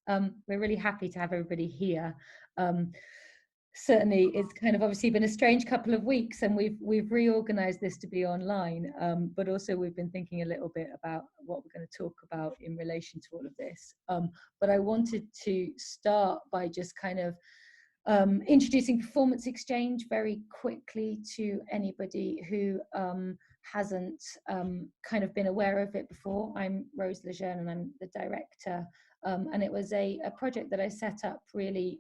We're really happy to have everybody here. Certainly, it's kind of obviously been a strange couple of weeks, and we've reorganized this to be online, but also we've been thinking a little bit about what we're going to talk about in relation to all of this. But I wanted to start by just kind of introducing performance exchange very quickly to anybody who hasn't kind of been aware of it before. I'm Rose Lejeune and I'm the director. And it was a project that I set up really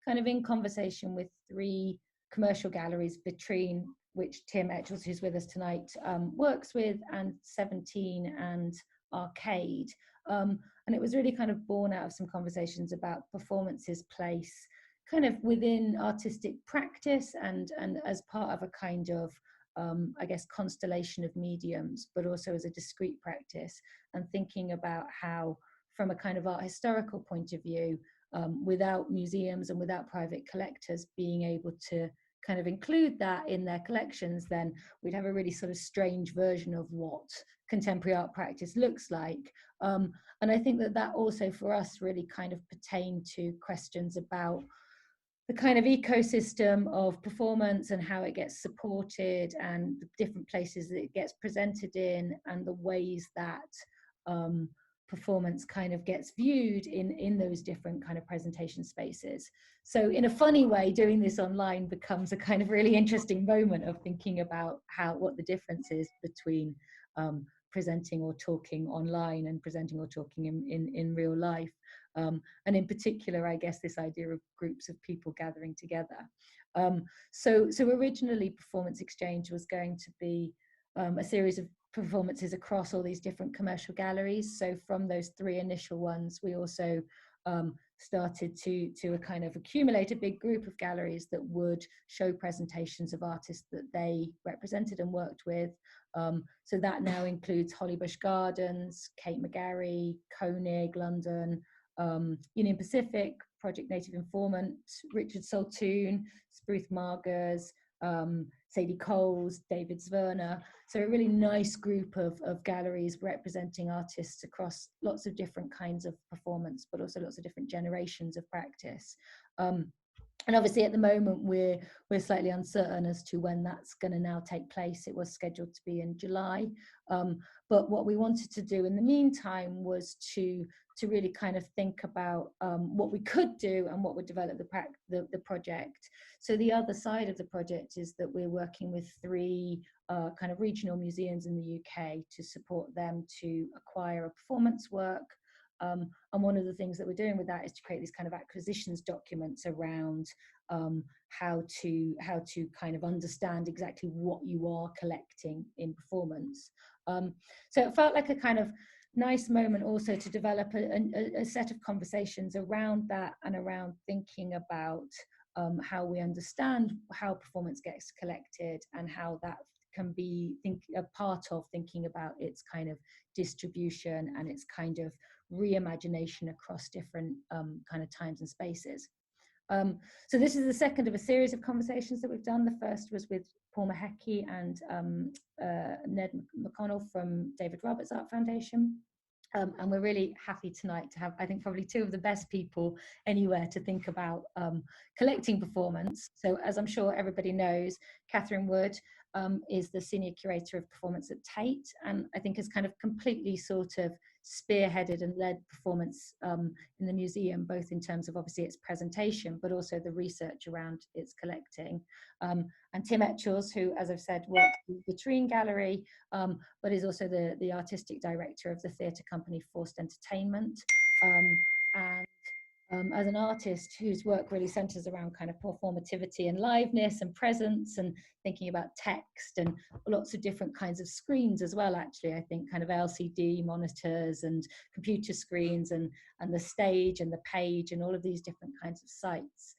kind of in conversation with 3 commercial galleries, Vitrine, which Tim Etchells, who's with us tonight, works with, and 17 and Arcade. And it was really kind of born out of some conversations about performance's place kind of within artistic practice and as part of a kind of I guess constellation of mediums, but also as a discrete practice, and thinking about how from a kind of art historical point of view, without museums and without private collectors being able to kind of include that in their collections, then we'd have a really sort of strange version of what contemporary art practice looks like. And I think that that also for us really kind of pertained to questions about the kind of ecosystem of performance and how it gets supported and the different places that it gets presented in and the ways that performance kind of gets viewed in those different kind of presentation spaces. So in a funny way, doing this online becomes a kind of really interesting moment of thinking about what the difference is between presenting or talking online and presenting or talking in real life. And in particular, I guess this idea of groups of people gathering together. So originally Performance Exchange was going to be a series of performances across all these different commercial galleries. So from those 3 initial ones, we also started to kind of accumulate a big group of galleries that would show presentations of artists that they represented and worked with. So that now includes Hollybush Gardens, Kate McGarry, Koenig, London, Union Pacific, Project Native Informant, Richard Saltoun, Spruth Margers, Sadie Coles, David Zwerner. So a really nice group of galleries representing artists across lots of different kinds of performance, but also lots of different generations of practice. And obviously at the moment we're slightly uncertain as to when that's going to now take place. It was scheduled to be in July, but what we wanted to do in the meantime was to really kind of think about what we could do and what would develop the project. So the other side of the project is that we're working with 3 kind of regional museums in the UK to support them to acquire a performance work. And one of the things that we're doing with that is to create these kind of acquisitions documents around how to kind of understand exactly what you are collecting in performance. So it felt like a kind of nice moment also to develop a set of conversations around that and around thinking about how we understand how performance gets collected and how that can be a part of thinking about its kind of distribution and its kind of reimagination across different kind of times and spaces. So this is the second of a series of conversations that we've done. The first was with Paul Mahecki and Ned McConnell from David Roberts Art Foundation. And we're really happy tonight to have, I think, probably 2 of the best people anywhere to think about collecting performance. So as I'm sure everybody knows, Catherine Wood is the Senior Curator of Performance at Tate, and I think has kind of completely sort of spearheaded and led performance in the museum, both in terms of obviously its presentation, but also the research around its collecting. And Tim Etchells, who, as I've said, works with the Vitrine Gallery, but is also the artistic director of the theatre company Forced Entertainment. And as an artist whose work really centers around kind of performativity and liveness and presence and thinking about text and lots of different kinds of screens as well, actually, I think kind of LCD monitors and computer screens and the stage and the page and all of these different kinds of sites.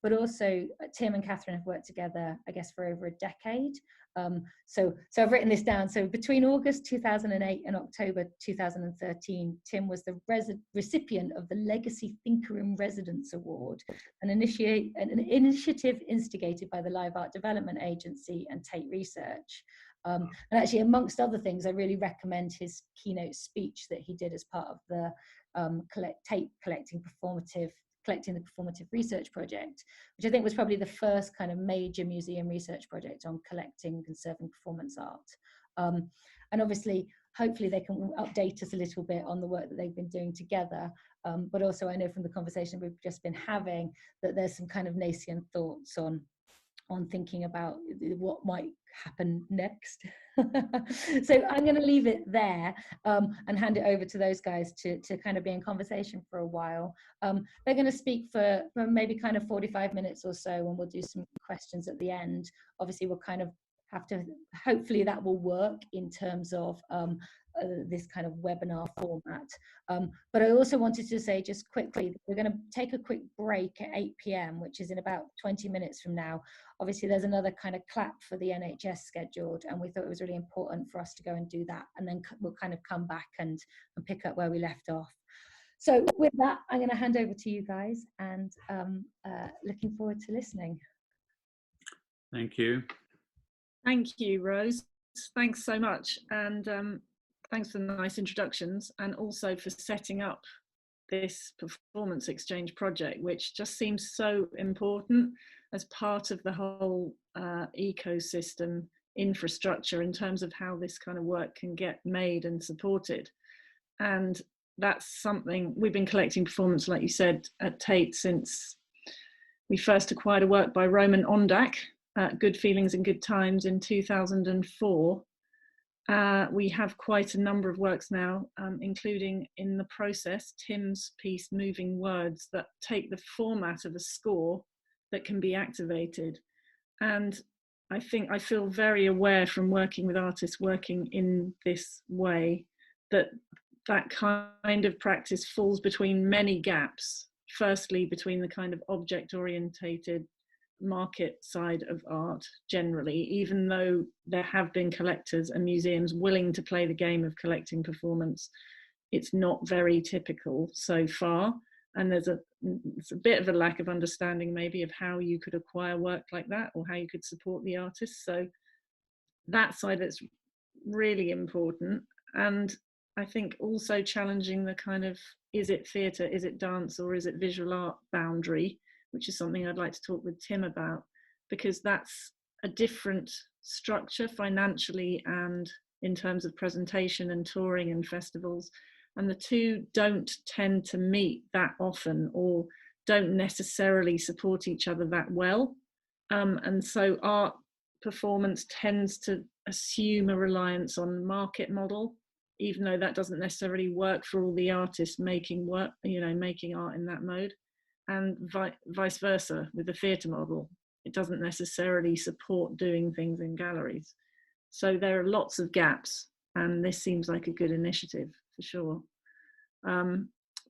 But also Tim and Catherine have worked together, I guess, for over a decade. So I've written this down. So between August 2008 and October 2013, Tim was the recipient of the Legacy Thinker in Residence Award, an initiative instigated by the Live Art Development Agency and Tate Research. And actually, amongst other things, I really recommend his keynote speech that he did as part of the Tate collecting the performative research project, which I think was probably the first kind of major museum research project on collecting and conserving performance art. And obviously, hopefully they can update us a little bit on the work that they've been doing together. But also I know from the conversation we've just been having that there's some kind of nascent thoughts on thinking about what might happen next. So I'm going to leave it there and hand it over to those guys to kind of be in conversation for a while. They're going to speak for maybe kind of 45 minutes or so, and we'll do some questions at the end. Obviously, we'll kind of have to, hopefully that will work in terms of this kind of webinar format. But I also wanted to say just quickly, we're going to take a quick break at 8 p.m, which is in about 20 minutes from now. Obviously, there's another kind of clap for the NHS scheduled, and we thought it was really important for us to go and do that. And then we'll kind of come back and pick up where we left off. So with that, I'm going to hand over to you guys, and looking forward to listening. Thank you. Thank you, Rose. Thanks so much. And thanks for the nice introductions, and also for setting up this performance exchange project, which just seems so important as part of the whole ecosystem infrastructure in terms of how this kind of work can get made and supported. And that's something we've been collecting performance, like you said, at Tate since we first acquired a work by Roman Ondak, Good Feelings and Good Times, in 2004. We have quite a number of works now, including in the process, Tim's piece, Moving Words, that take the format of a score that can be activated. And I think I feel very aware from working with artists working in this way that that kind of practice falls between many gaps. Firstly, between the kind of object-orientated market side of art generally, even though there have been collectors and museums willing to play the game of collecting performance, it's not very typical so far. And there's a bit of a lack of understanding maybe of how you could acquire work like that, or how you could support the artist. So that side is really important. And I think also challenging the kind of, is it theatre, is it dance, or is it visual art boundary, which is something I'd like to talk with Tim about, because that's a different structure financially and in terms of presentation and touring and festivals. And the two don't tend to meet that often, or don't necessarily support each other that well. And so art performance tends to assume a reliance on market model, even though that doesn't necessarily work for all the artists making work, making art in that mode. And vice versa with the theatre model. It doesn't necessarily support doing things in galleries. So there are lots of gaps, and this seems like a good initiative for sure.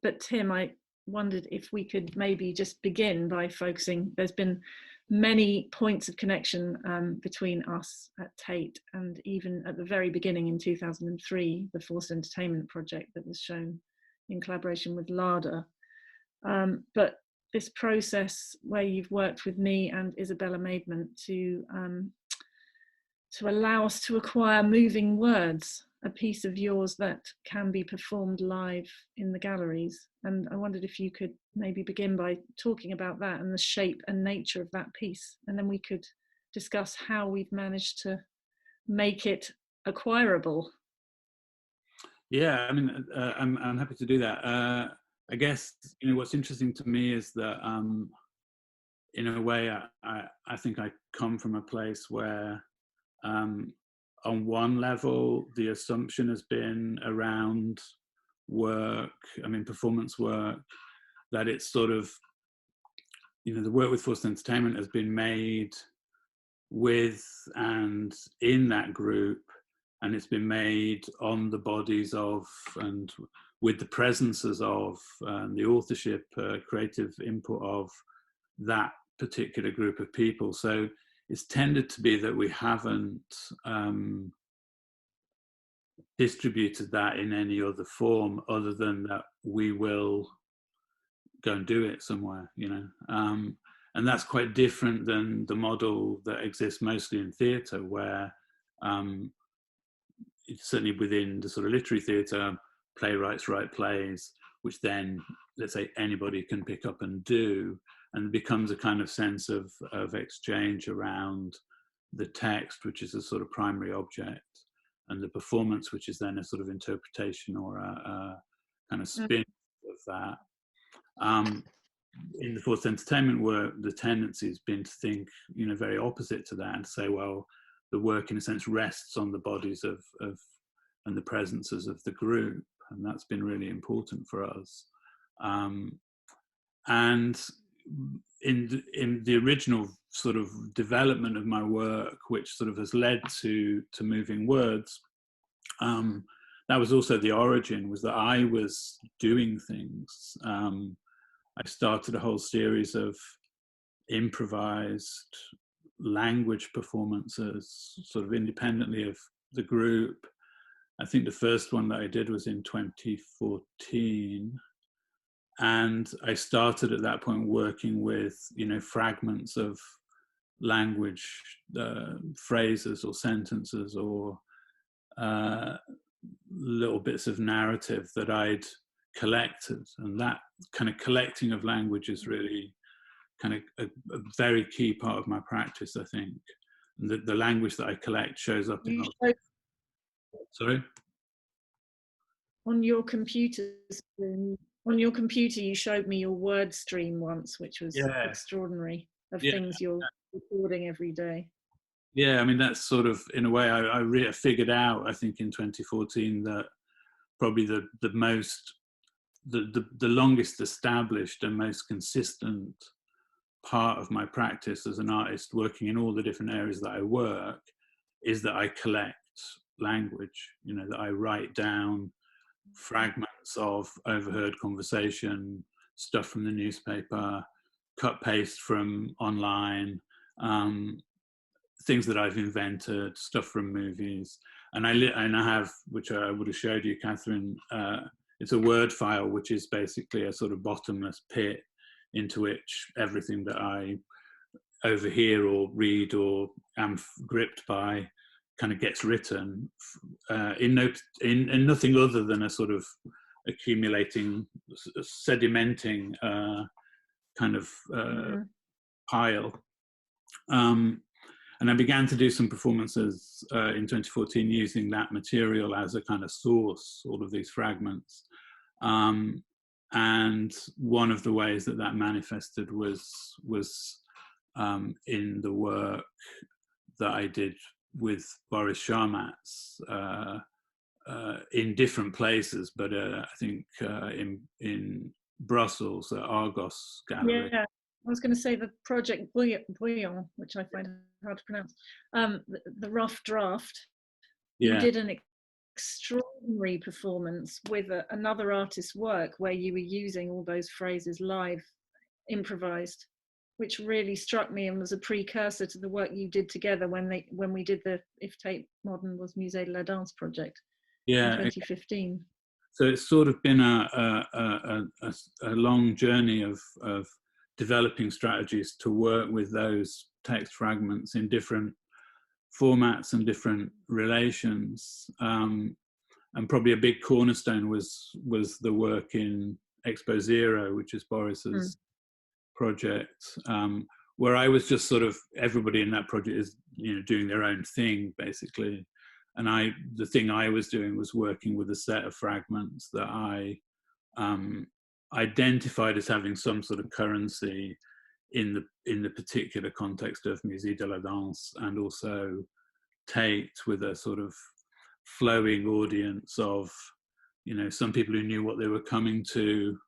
But Tim, I wondered if we could maybe just begin by focusing, there's been many points of connection between us at Tate, and even at the very beginning in 2003, the Forced Entertainment project that was shown in collaboration with LADA. But this process where you've worked with me and Isabella Maidment to allow us to acquire Moving Words, a piece of yours that can be performed live in the galleries. And I wondered if you could maybe begin by talking about that and the shape and nature of that piece. And then we could discuss how we've managed to make it acquirable. Yeah, I mean, I'm happy to do that. I guess, what's interesting to me is that, in a way, I think I come from a place where, on one level, the assumption has been around work, performance work, that it's sort of, the work with Forced Entertainment has been made with and in that group, and it's been made on the bodies of and with the presences of the authorship, creative input of that particular group of people. So it's tended to be that we haven't distributed that in any other form other than that we will go and do it somewhere, and that's quite different than the model that exists mostly in theatre, where It's certainly within the sort of literary theatre, playwrights write plays, which then, let's say, anybody can pick up and do, and it becomes a kind of sense of exchange around the text, which is a sort of primary object, and the performance, which is then a sort of interpretation or a kind of spin of that. In the forced entertainment work, the tendency has been to think, you know, very opposite to that, and to say, well, the work in a sense rests on the bodies of and the presences of the group, and that's been really important for us. And in the original sort of development of my work, which sort of has led to Moving Words, that was also the origin, was that I was doing things. I started a whole series of improvised language performances, sort of independently of the group. I think the first one that I did was in 2014. And I started at that point working with, you know, fragments of language, phrases or sentences or little bits of narrative that I'd collected. And that kind of collecting of language is really kind of a very key part of my practice, I think. And the language that I collect shows up in... Sorry? On your computer screen, on your computer, you showed me your word stream once, which was extraordinary, of things you're recording every day. Yeah, I mean, that's sort of, in a way, I figured out, I think, in 2014 that probably the longest established and most consistent part of my practice as an artist, working in all the different areas that I work, is that I collect language, you know, that I write down fragments of overheard conversation, stuff from the newspaper, cut paste from online, things that I've invented, stuff from movies. And I have, which I would have showed you, Catherine, it's a Word file, which is basically a sort of bottomless pit into which everything that I overhear or read or am gripped by kind of gets written in nothing other than a sort of accumulating, sedimenting kind of pile. And I began to do some performances in 2014 using that material as a kind of source, all of these fragments. And one of the ways that that manifested was in the work that I did with Boris Sharmatz in different places, but I think in Brussels at Argos Gallery. Yeah, I was going to say the project Bouillon, which I find hard to pronounce, the rough draft. You did an extraordinary performance with another artist's work where you were using all those phrases live, improvised, which really struck me and was a precursor to the work you did together when we did the If Tate Modern was Musée de la Danse project in 2015. So it's sort of been a long journey of developing strategies to work with those text fragments in different formats and different relations. And probably a big cornerstone was the work in Expo Zero, which is Boris's project, where I was just sort of, everybody in that project is, you know, doing their own thing basically, and the thing I was doing was working with a set of fragments that I identified as having some sort of currency in the particular context of Musée de la Danse, and also Tate, with a sort of flowing audience of, you know, some people who knew what they were coming to,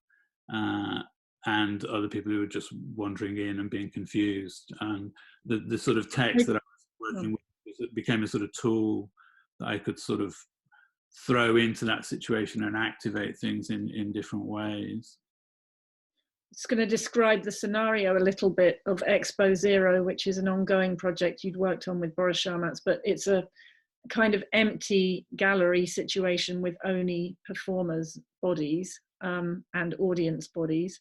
and other people who were just wandering in and being confused. And the sort of text that I was working with became a sort of tool that I could sort of throw into that situation and activate things in different ways. It's going to describe the scenario a little bit of Expo Zero, which is an ongoing project you'd worked on with Boris Sharmatz, but it's a kind of empty gallery situation with only performers' bodies and audience bodies,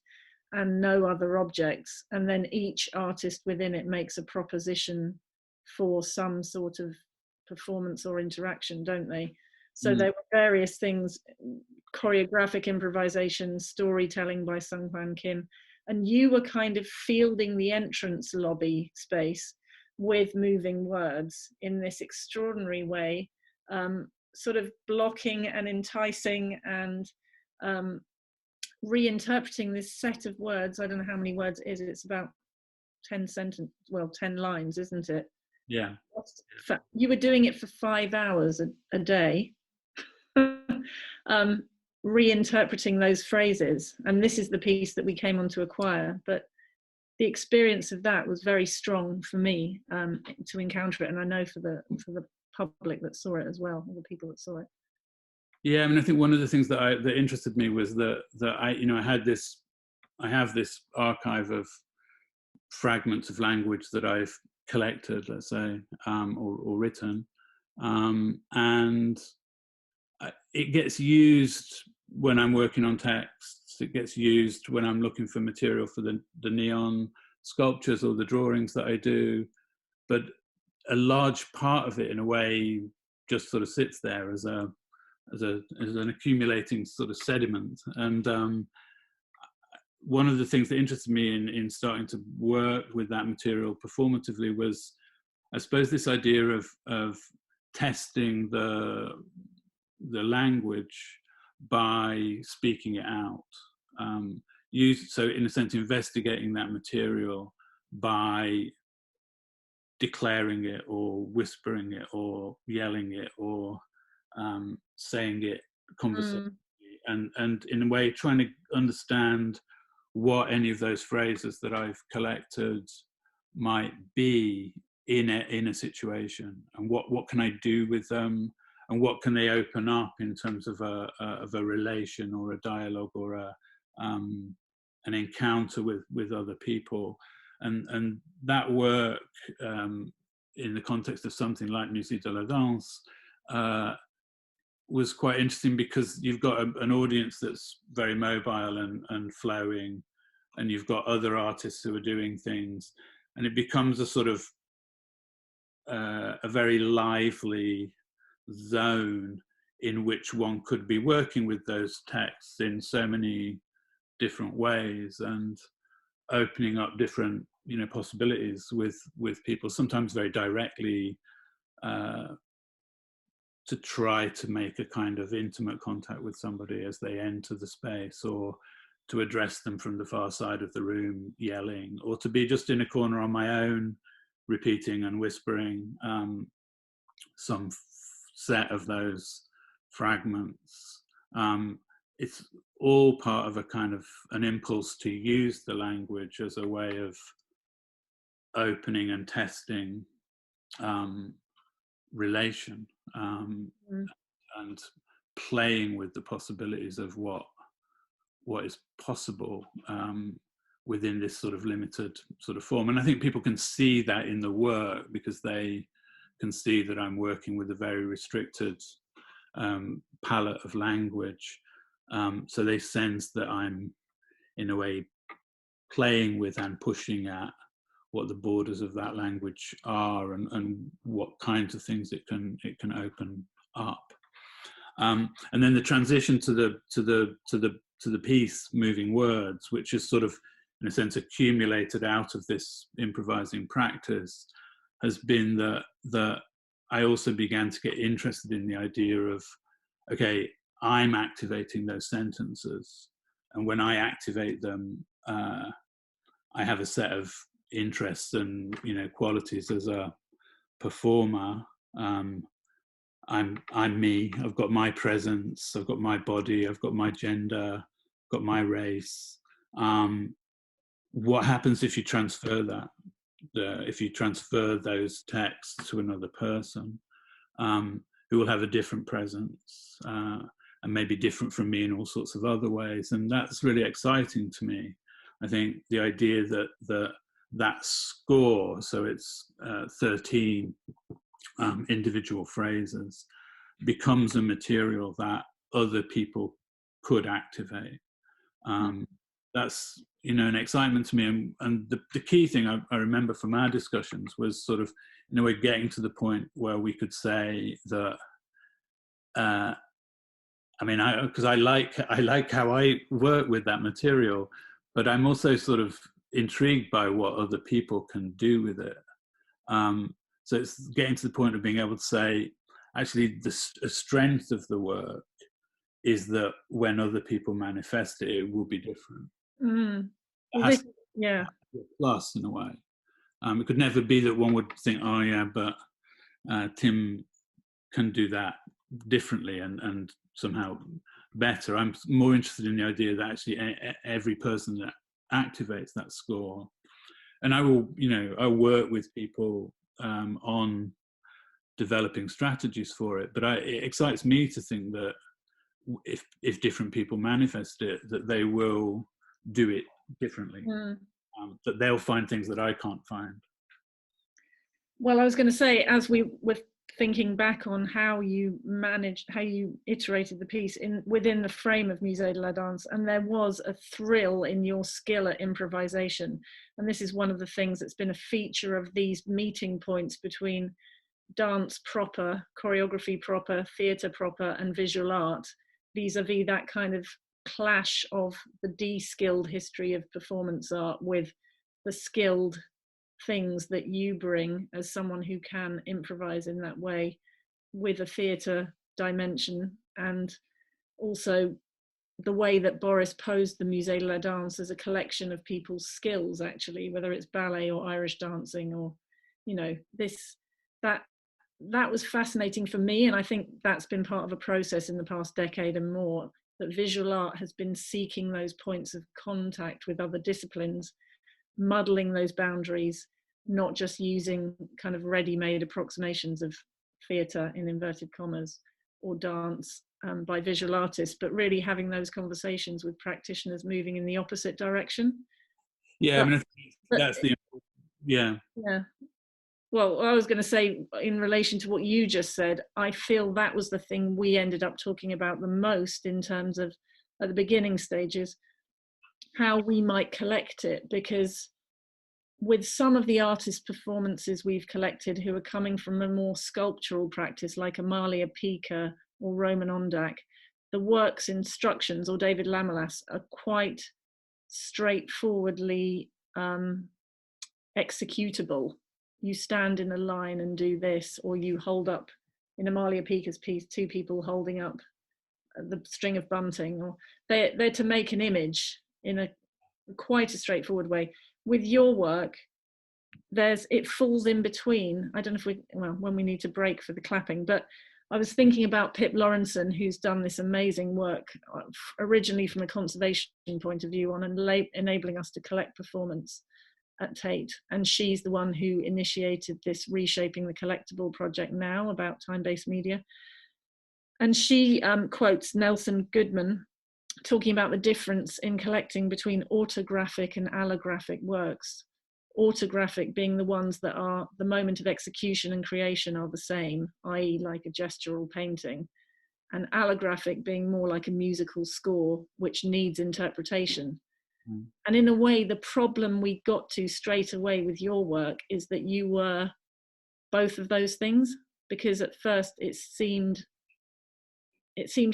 and no other objects. And then each artist within it makes a proposition for some sort of performance or interaction, don't they? So there were various things, choreographic improvisation, storytelling by Sung-Hwan Kim, and you were kind of fielding the entrance lobby space with moving words in this extraordinary way, sort of blocking and enticing and reinterpreting this set of words. I don't know how many words it is. It's about 10 lines, isn't it? Yeah. You were doing it for 5 hours a day, reinterpreting those phrases. And this is the piece that we came on to acquire. But the experience of that was very strong for me, to encounter it, and I know for the public that saw it as well, or the people that saw it. Yeah, I mean, I think one of the things that interested me was that I have this archive of fragments of language that I've collected, let's say, or written, and it gets used when I'm working on texts. It gets used when I'm looking for material for the neon sculptures or the drawings that I do. But a large part of it, in a way, just sort of sits there as an accumulating sort of sediment. And one of the things that interested me in starting to work with that material performatively was, I suppose, this idea of testing the language by speaking it out. So in a sense, investigating that material by declaring it or whispering it or yelling it or saying it conversationally, and in a way trying to understand what any of those phrases that I've collected might be in a situation, and what can I do with them, and what can they open up in terms of a relation or a dialogue or an encounter with other people. And that work, in the context of something like Musique de la Danse, was quite interesting, because you've got an audience that's very mobile and flowing, and you've got other artists who are doing things, and it becomes a sort of a very lively zone in which one could be working with those texts in so many different ways, and opening up different possibilities with people, sometimes very directly, to try to make a kind of intimate contact with somebody as they enter the space, or to address them from the far side of the room yelling, or to be just in a corner on my own repeating and whispering some set of those fragments. It's all part of a kind of an impulse to use the language as a way of opening and testing relation, and playing with the possibilities of what is possible within this sort of limited sort of form. And I think people can see that in the work, because they can see that I'm working with a very restricted palette of language. So they sense that I'm, in a way, playing with and pushing at what the borders of that language are, and what kinds of things it can open up. And then the transition to the piece Moving Words, which is sort of, in a sense, accumulated out of this improvising practice, has been that I also began to get interested in the idea of, okay, I'm activating those sentences, and when I activate them, I have a set of interests and qualities as a performer. I'm me. I've got my presence. I've got my body. I've got my gender. I've got my race. What happens if you transfer that? If you transfer those texts to another person, who will have a different presence, and maybe different from me in all sorts of other ways, and that's really exciting to me. I think the idea that score, so it's 13 individual phrases, becomes a material that other people could activate. That's an excitement to me, and the key thing I remember from our discussions was sort of, in a way, getting to the point where we could say that, I mean, because I like how I work with that material, but I'm also sort of intrigued by what other people can do with it. So it's getting to the point of being able to say, actually, the strength of the work is that when other people manifest it, it will be different. Well, this, yeah. Plus, in a way, it could never be that one would think, oh yeah, but Tim can do that differently and somehow better. I'm more interested in the idea that actually every person that activates that score, and I will, I'll work with people on developing strategies for it. But it excites me to think that if different people manifest it, that they will do it differently. That they'll find things that I can't find. Well, I was going to say, as we were thinking back on how you iterated the piece within the frame of Musée de la Danse, and there was a thrill in your skill at improvisation. And this is one of the things that's been a feature of these meeting points between dance proper, choreography proper, theatre proper, and visual art, vis-a-vis that kind of clash of the de-skilled history of performance art with the skilled things that you bring as someone who can improvise in that way with a theatre dimension, and also the way that Boris posed the Musée de la Danse as a collection of people's skills, actually, whether it's ballet or Irish dancing or, that was fascinating for me. And I think that's been part of a process in the past decade and more, that visual art has been seeking those points of contact with other disciplines, muddling those boundaries, not just using kind of ready-made approximations of theatre in inverted commas or dance by visual artists, but really having those conversations with practitioners moving in the opposite direction. Yeah, I mean, that's the, yeah. Well, I was going to say, in relation to what you just said, I feel that was the thing we ended up talking about the most in terms of, at the beginning stages, how we might collect it, because with some of the artist performances we've collected who are coming from a more sculptural practice like Amalia Pica or Roman Ondak, the work's instructions, or David Lamelas, are quite straightforwardly executable. You stand in a line and do this, or you hold up, in Amalia Pica's piece, two people holding up the string of bunting, or they're to make an image in a quite a straightforward way. With your work, it falls in between. I don't know if when we need to break for the clapping, but I was thinking about Pip Lawrenson, who's done this amazing work, originally from a conservation point of view, on enabling us to collect performance at Tate. And she's the one who initiated this Reshaping the Collectible project now about time-based media. And she quotes Nelson Goodman talking about the difference in collecting between autographic and allographic works. Autographic being the ones that are the moment of execution and creation are the same, i.e. like a gestural painting, and allographic being more like a musical score which needs interpretation. And in a way, the problem we got to straight away with your work is that you were both of those things, because at first it seemed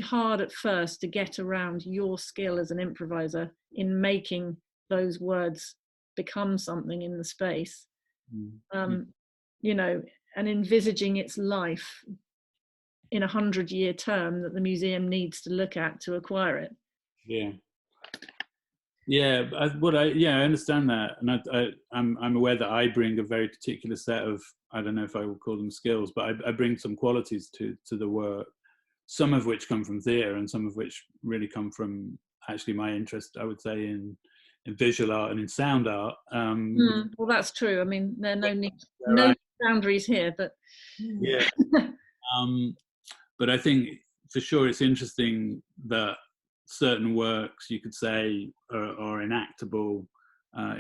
hard at first to get around your skill as an improviser in making those words become something in the space, and envisaging its life in 100-year term that the museum needs to look at to acquire it. I understand that, and I'm aware that I bring a very particular set of, I don't know if I will call them skills, but I bring some qualities to the work, some of which come from theatre and some of which really come from actually my interest, I would say, in visual art and in sound art. Well, that's true. I mean, there are no boundaries here, but yeah. But I think for sure it's interesting that certain works, you could say, are enactable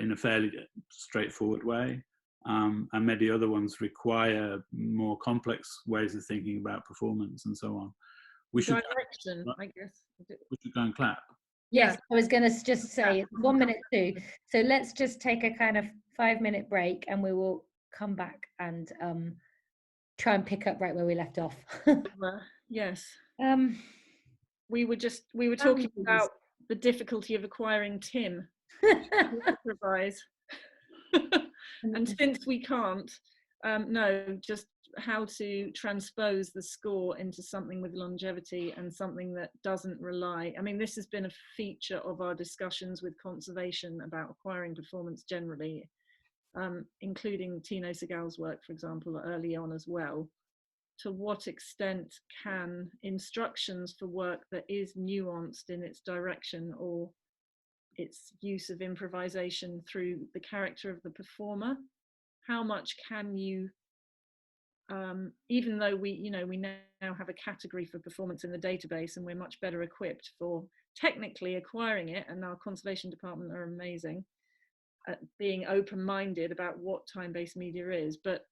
in a fairly straightforward way, and maybe other ones require more complex ways of thinking about performance and so on. I guess. We should go and clap. Yes, I was going to just say it's 1 minute too. So let's just take a kind of 5-minute break, and we will come back and try and pick up right where we left off. Yes. um, we were talking about the difficulty of acquiring Tim to improvise. And since we can't, just how to transpose the score into something with longevity and something that doesn't rely. I mean, this has been a feature of our discussions with conservation about acquiring performance generally, including Tino Segal's work, for example, early on as well. To what extent can instructions for work that is nuanced in its direction or its use of improvisation through the character of the performer, how much can you, even though we now have a category for performance in the database and we're much better equipped for technically acquiring it, and our conservation department are amazing at being open-minded about what time-based media is, but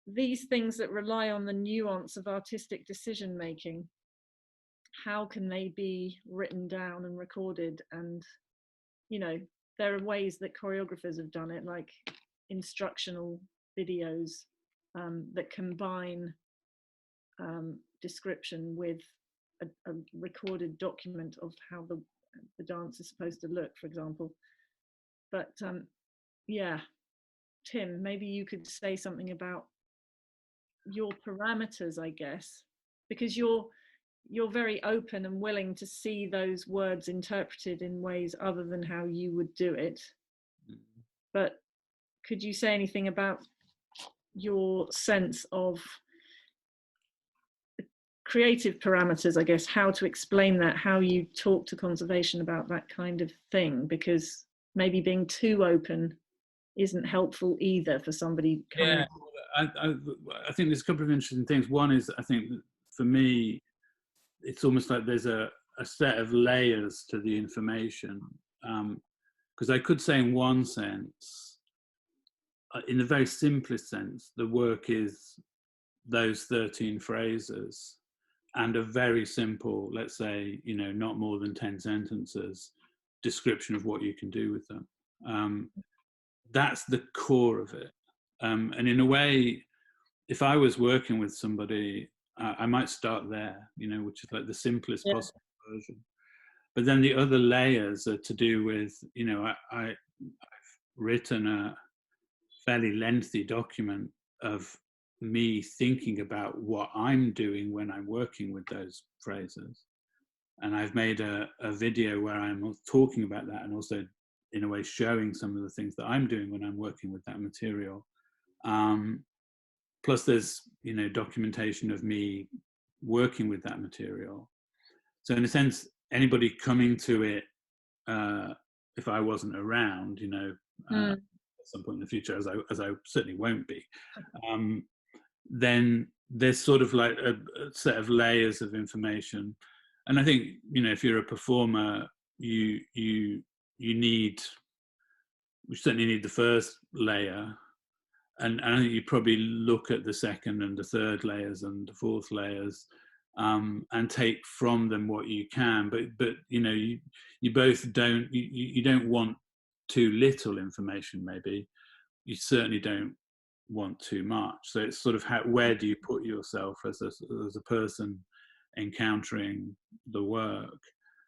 these things that rely on the nuance of artistic decision making, how can they be written down and recorded? And there are ways that choreographers have done it, like instructional videos that combine description with a recorded document of how the dance is supposed to look, for example. But yeah, Tim, maybe you could say something about your parameters, I guess, because you're very open and willing to see those words interpreted in ways other than how you would do it. But could you say anything about your sense of creative parameters, I guess, how to explain that, how you talk to conservation about that kind of thing? Because maybe being too open isn't helpful either for somebody coming. Yeah, I think there's a couple of interesting things. One is, I think for me, it's almost like there's a set of layers to the information. Because I could say in one sense, in the very simplest sense, the work is those 13 phrases and a very simple, let's say, not more than 10 sentences, description of what you can do with them. That's the core of it. And in a way, if I was working with somebody, I might start there, which is like the simplest possible version. But then the other layers are to do with, I've written a fairly lengthy document of me thinking about what I'm doing when I'm working with those phrases. And I've made a video where I'm talking about that and also in a way showing some of the things that I'm doing when I'm working with that material. Plus there's, documentation of me working with that material. So in a sense, anybody coming to it, if I wasn't around, at some point in the future, as I certainly won't be, then there's sort of like a set of layers of information. And I think, if you're a performer, you certainly need the first layer. And I think you probably look at the second and the third layers and the fourth layers, and take from them what you can. But you both don't. You don't want too little information. Maybe you certainly don't want too much. So it's sort of where do you put yourself as a person encountering the work?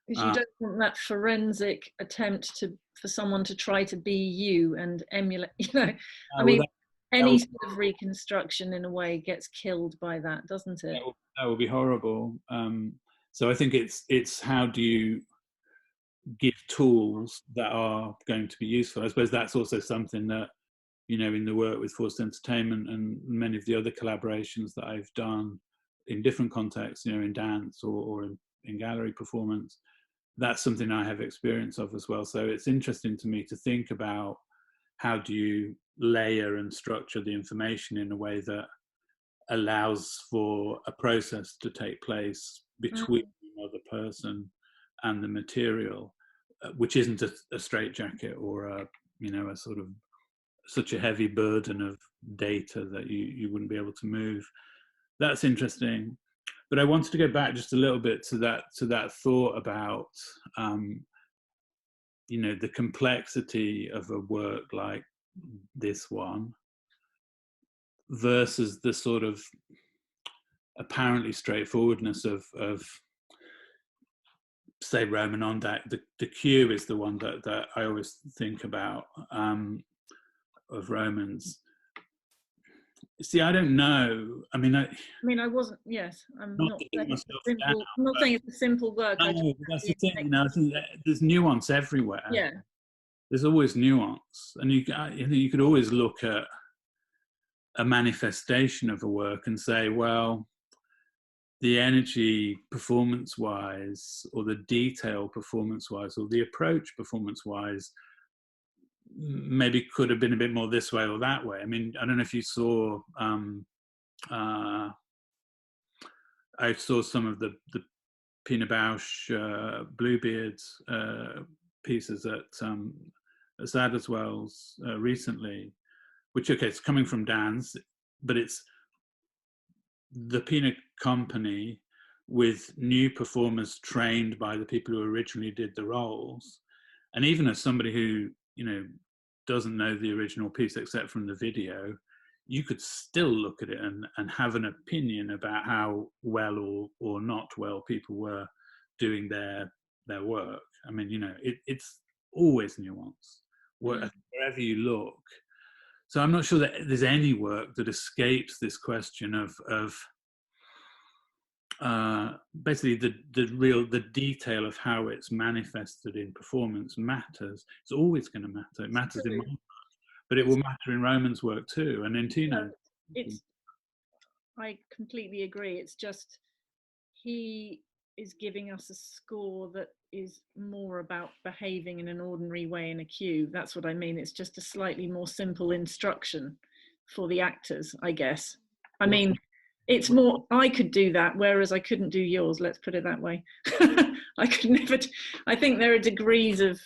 Because you don't want that forensic attempt for someone to try to be you and emulate. Any sort of reconstruction in a way gets killed by that, doesn't it? That would be horrible. So I think it's how do you give tools that are going to be useful. I suppose that's also something that, in the work with Forced Entertainment and many of the other collaborations that I've done in different contexts, in dance or in gallery performance, that's something I have experience of as well. So it's interesting to me to think about how do you layer and structure the information in a way that allows for a process to take place between the person and the material, which isn't a straitjacket or a sort of such a heavy burden of data that you wouldn't be able to move. That's interesting. But I wanted to go back just a little bit to that thought about the complexity of a work like this one, versus the sort of apparently straightforwardness of say Roman on deck. The queue is the one that I always think about of Romans. See, I don't know. I mean, I wasn't. Yes, I'm not not to saying put it's a myself simple. down, I'm not saying it's a simple work. I no, just that's the thing. You know, I think that there's nuance everywhere. yeah. There's always nuance, and you could always look at a manifestation of a work and say, well, the energy performance-wise, or the detail performance-wise, or the approach performance-wise, maybe could have been a bit more this way or that way. I mean, I don't know if you saw. I saw some of the Pina Bausch Bluebeard's pieces at Sadlerswell's recently, which, okay, it's coming from Dan's, but it's the Pina company with new performers trained by the people who originally did the roles. And even as somebody who, you know, doesn't know the original piece except from the video, you could still look at it and have an opinion about how well or not well people were doing their work. I mean, you know, it's always nuance wherever you look. So I'm not sure that there's any work that escapes this question of basically the detail of how it's manifested in performance matters. It's always going to matter. It matters in my work, but it will matter in Roman's work too, and in Tino. I completely agree. It's just he is giving us a score that is more about behaving in an ordinary way in a queue. That's what I mean. It's just a slightly more simple instruction for the actors, I guess. I mean, it's more, I could do that, whereas I couldn't do yours, let's put it that way. I could never, I think there are degrees of,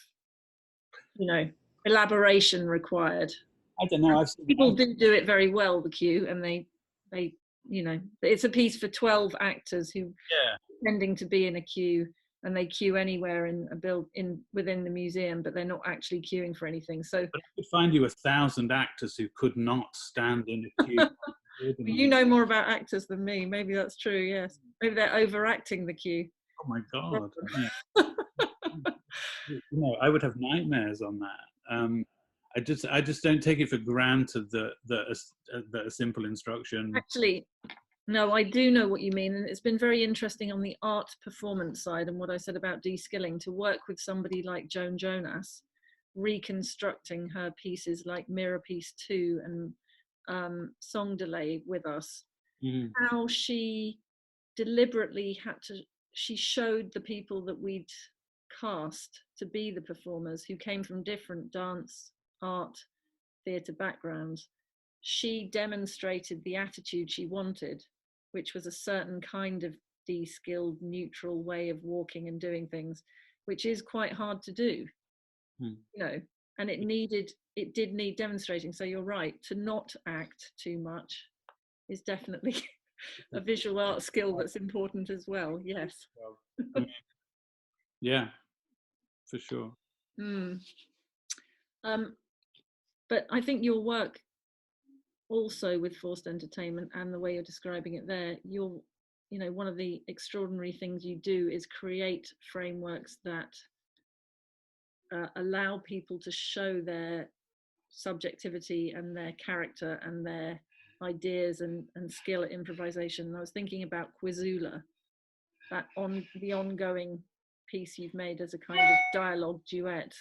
you know, elaboration required. I don't know. People do it very well, the queue, and they, you know, it's a piece for 12 actors who pretending to be in a queue, and they queue anywhere in a within the museum, but they're not actually queuing for anything. So but I could find you 1,000 actors who could not stand in a queue. You know more about actors than me. Maybe that's true. Yes, maybe they're overacting the queue. Oh my God! You know, I would have nightmares on that. I just don't take it for granted that a simple instruction. Actually, no, I do know what you mean, and it's been very interesting on the art performance side, and what I said about de-skilling, to work with somebody like Joan Jonas, reconstructing her pieces like Mirror Piece 2 and Song Delay with us. How she deliberately she showed the people that we'd cast to be the performers, who came from different dance, art, theatre backgrounds. She demonstrated the attitude she wanted, which was a certain kind of de-skilled, neutral way of walking and doing things, which is quite hard to do, you know, and it did need demonstrating. So you're right, to not act too much is definitely a visual art skill that's important as well. Yes. Yeah, for sure. But I think your work also with forced entertainment and the way you're describing it there, you know, one of the extraordinary things you do is create frameworks that allow people to show their subjectivity and their character and their ideas and skill at improvisation. And I was thinking about Quizula, that the ongoing piece you've made as a kind of dialogue duet,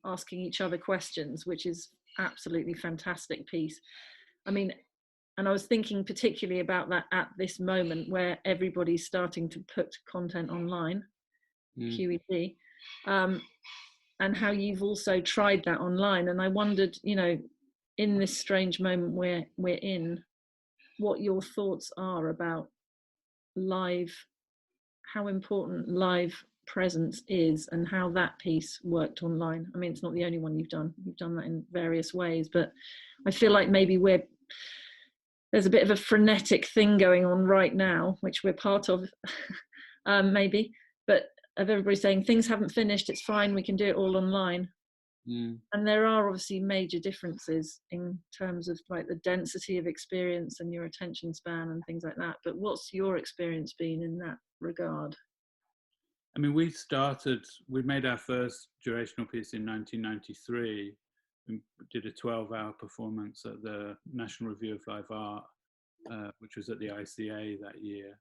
asking each other questions, which is absolutely fantastic piece. I mean, and I was thinking particularly about that at this moment where everybody's starting to put content online, QED, and how you've also tried that online. And I wondered, you know, in this strange moment where we're in, what your thoughts are about live, how important live presence is, and how that piece worked online. I mean, it's not the only one you've done that in various ways, but I feel like maybe there's a bit of a frenetic thing going on right now, which we're part of, maybe, but of everybody saying things haven't finished, it's fine, we can do it all online. And there are obviously major differences in terms of like the density of experience and your attention span and things like that. But what's your experience been in that regard? I mean, we made our first durational piece in 1993. We did a 12-hour performance at the National Review of Live Art, which was at the ICA that year.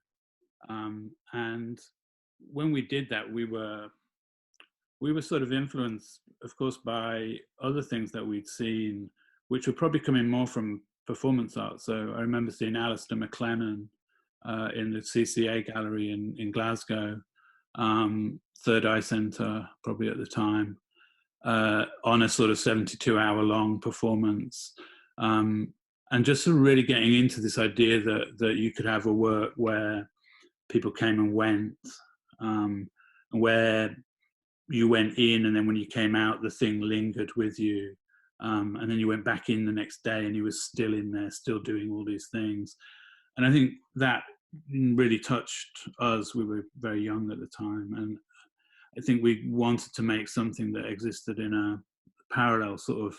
And when we did that, we were sort of influenced, of course, by other things that we'd seen, which were probably coming more from performance art. So I remember seeing Alistair MacLennan in the CCA gallery in Glasgow, Third Eye Centre, probably at the time, on a sort of 72-hour long performance. And just sort of really getting into this idea that you could have a work where people came and went, and where you went in, and then when you came out, the thing lingered with you, and then you went back in the next day and you were still in there, still doing all these things. And I think that really touched us. We were very young at the time, and I think we wanted to make something that existed in a parallel sort of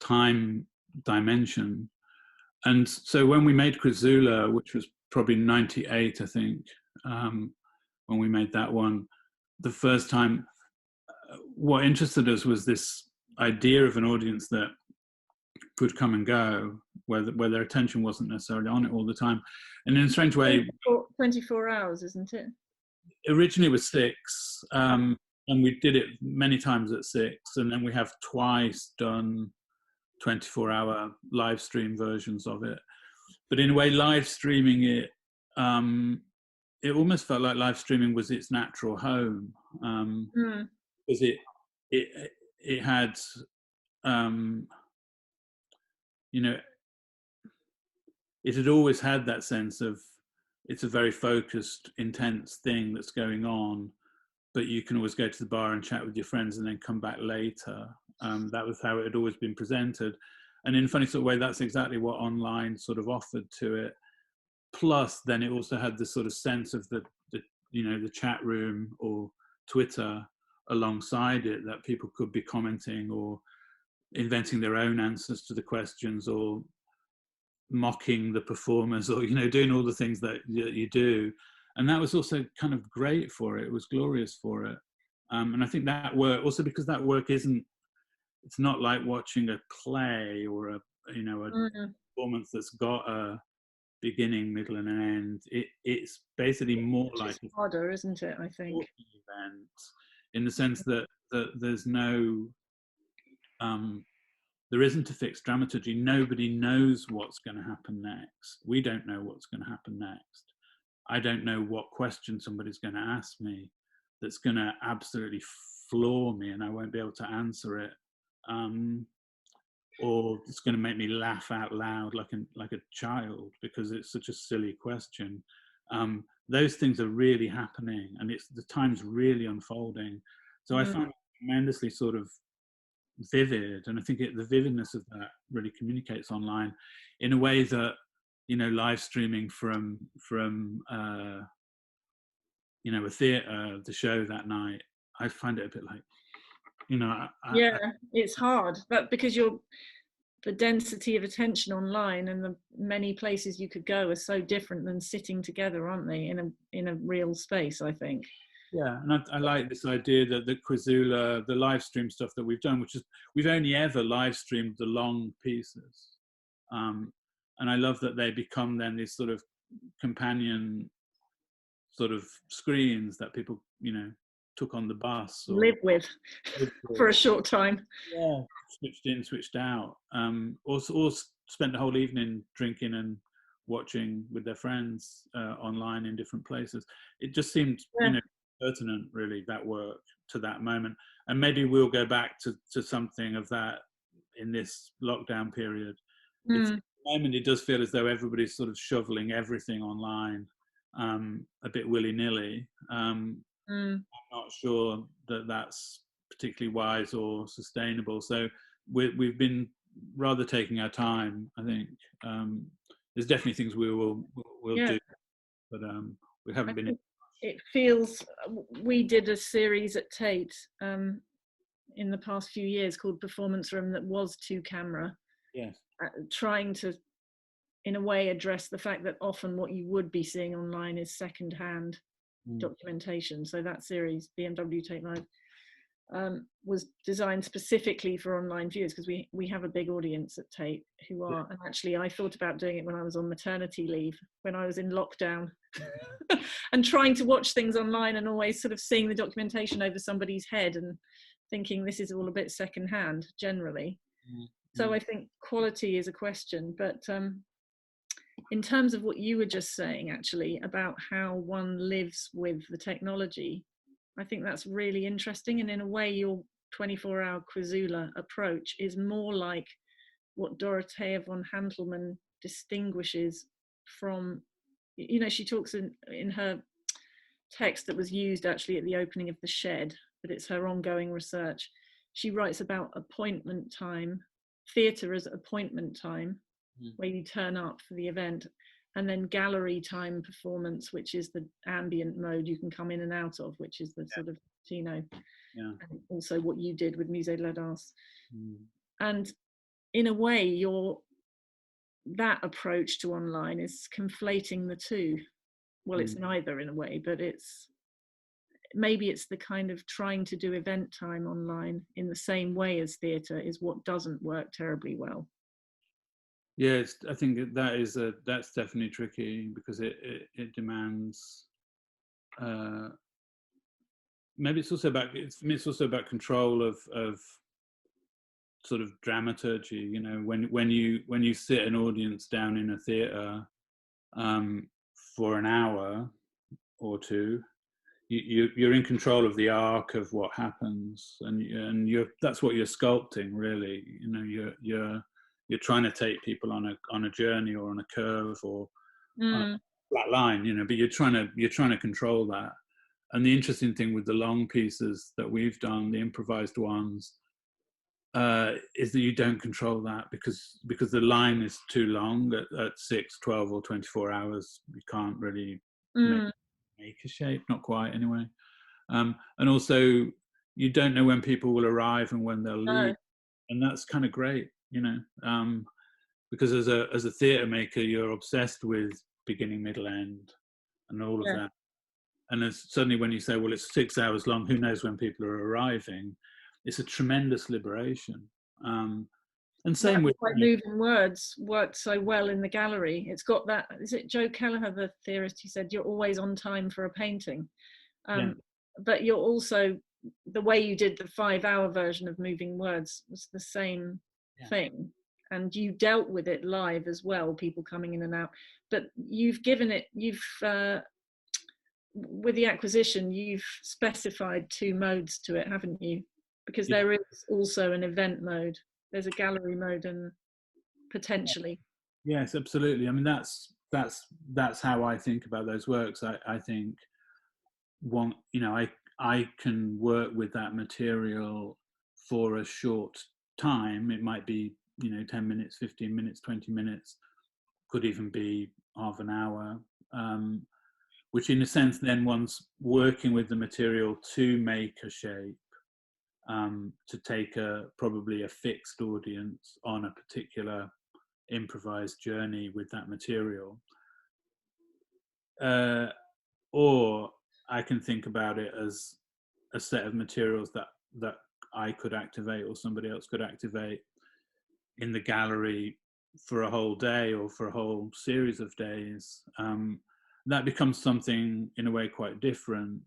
time dimension. And so when we made Crisula, which was probably 98, I think, when we made that one, the first time, what interested us was this idea of an audience that could come and go, where their attention wasn't necessarily on it all the time. And in a strange way, 24 hours, isn't it? Originally it was 6, and we did it many times at 6, and then we have twice done 24-hour live stream versions of it. But in a way, live streaming it, it almost felt like live streaming was its natural home, because it had, you know, it had always had that sense of, it's a very focused, intense thing that's going on, but you can always go to the bar and chat with your friends and then come back later. That was how it had always been presented. And in a funny sort of way, that's exactly what online sort of offered to it. Plus, then it also had this sort of sense of the chat room or Twitter alongside it, that people could be commenting or inventing their own answers to the questions, or mocking the performers, or doing all the things that you do. And that was also kind of great for it. It was glorious for it. And I think that work also, because that work it's not like watching a play or a performance that's got a beginning, middle, and an end. It's basically more like it's harder, isn't it? I think event, in the sense that there's no there isn't a fixed dramaturgy. Nobody knows what's going to happen next. We don't know what's going to happen next. I don't know what question somebody's going to ask me that's going to absolutely floor me and I won't be able to answer it, or it's going to make me laugh out loud like a child because it's such a silly question. Those things are really happening, and the time's really unfolding. So I find it tremendously sort of vivid, and I think the vividness of that really communicates online in a way that live streaming from a theatre, the show that night, I find it a bit like it's hard, but because the density of attention online and the many places you could go are so different than sitting together, aren't they, in a real space, I think. Yeah, and I like this idea that the Crisula, the live stream stuff that we've done, which is we've only ever live streamed the long pieces, and I love that they become then these sort of companion sort of screens that people took on the bus or live with for a short time. Yeah, switched in, switched out. Or spent the whole evening drinking and watching with their friends online in different places. It just seemed pertinent, really, that work to that moment. And maybe we'll go back to something of that in this lockdown period. At the moment, it does feel as though everybody's sort of shoveling everything online a bit willy-nilly. I'm not sure that that's particularly wise or sustainable. So we've been rather taking our time, I think. There's definitely things we'll do, but we haven't been. It feels, we did a series at Tate in the past few years called Performance Room that was 2-camera, Yes. trying to, in a way, address the fact that often what you would be seeing online is second-hand documentation. So that series, BMW Tate Live, was designed specifically for online viewers, because we have a big audience at Tate who are, and actually I thought about doing it when I was on maternity leave, when I was in lockdown, and trying to watch things online and always sort of seeing the documentation over somebody's head and thinking this is all a bit secondhand generally. So I think quality is a question, but in terms of what you were just saying actually about how one lives with the technology, I think that's really interesting. And in a way, your 24-hour Quizula approach is more like what Dorothea von Hantelmann distinguishes from, you know, she talks in her text that was used actually at the opening of The Shed, but it's her ongoing research. She writes about appointment time, theatre as appointment time, where you turn up for the event, and then gallery time performance, which is the ambient mode you can come in and out of, which is the sort of, you know, and also what you did with Musée de la Danse. And in a way, that approach to online is conflating the two. Well, it's neither in a way, but maybe it's the kind of trying to do event time online in the same way as theatre is what doesn't work terribly well. Yeah, I think that's definitely tricky, because it demands. Maybe it's also about control of sort of dramaturgy. You know, when you sit an audience down in a theatre for an hour or two, you're in control of the arc of what happens, and that's what you're sculpting, really. You know, you're trying to take people on a journey or on a curve or on a flat line, you know, but you're trying to control that. And the interesting thing with the long pieces that we've done, the improvised ones, is that you don't control that, because the line is too long at 6, 12 or 24 hours. You can't really make a shape, not quite anyway. And also you don't know when people will arrive and when they'll leave. And that's kind of great, you know, because as a theatre maker, you're obsessed with beginning, middle, end, and all of that. And suddenly when you say, well, it's 6 hours long, who knows when people are arriving? It's a tremendous liberation. And same with like Moving Words worked so well in the gallery. It's got that, is it Joe Kelleher, the theorist, who said you're always on time for a painting. But you're also, the way you did the 5-hour version of Moving Words was the same thing. And you dealt with it live as well, people coming in and out. But you've with the acquisition, you've specified 2 modes to it, haven't you? Because there is also an event mode. There's a gallery mode, and potentially. Yes, absolutely. I mean, that's how I think about those works. I think I can work with that material for a short time. It might be, 10 minutes, 15 minutes, 20 minutes, could even be half an hour, which in a sense then one's working with the material to make a shape, to take probably a fixed audience on a particular improvised journey with that material. Or I can think about it as a set of materials that I could activate or somebody else could activate in the gallery for a whole day or for a whole series of days. That becomes something in a way quite different,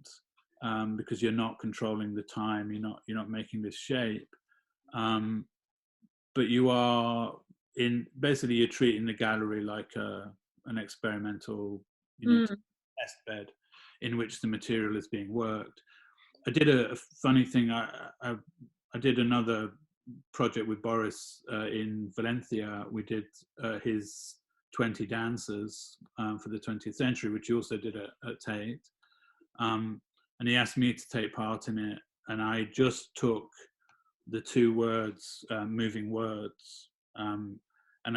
because you're not controlling the time, you're not making this shape, but you are basically you're treating the gallery like an experimental test bed in which the material is being worked. I did a funny thing. I did another project with Boris in Valencia. We did his 20 dancers for the 20th century, which he also did at Tate. And he asked me to take part in it. And I just took the 2 words, Moving Words. And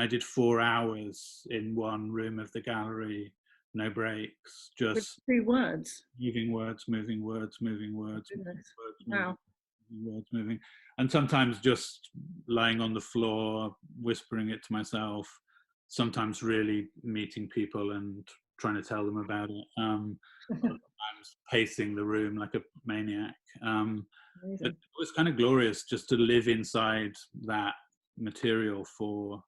I did 4 hours in one room of the gallery, no breaks, just with 2 words. moving words, moving words, moving words. Goodness. Moving words, Wow. the world's moving. And sometimes just lying on the floor, whispering it to myself, sometimes really meeting people and trying to tell them about it. Sometimes pacing the room like a maniac. It was kind of glorious just to live inside that material for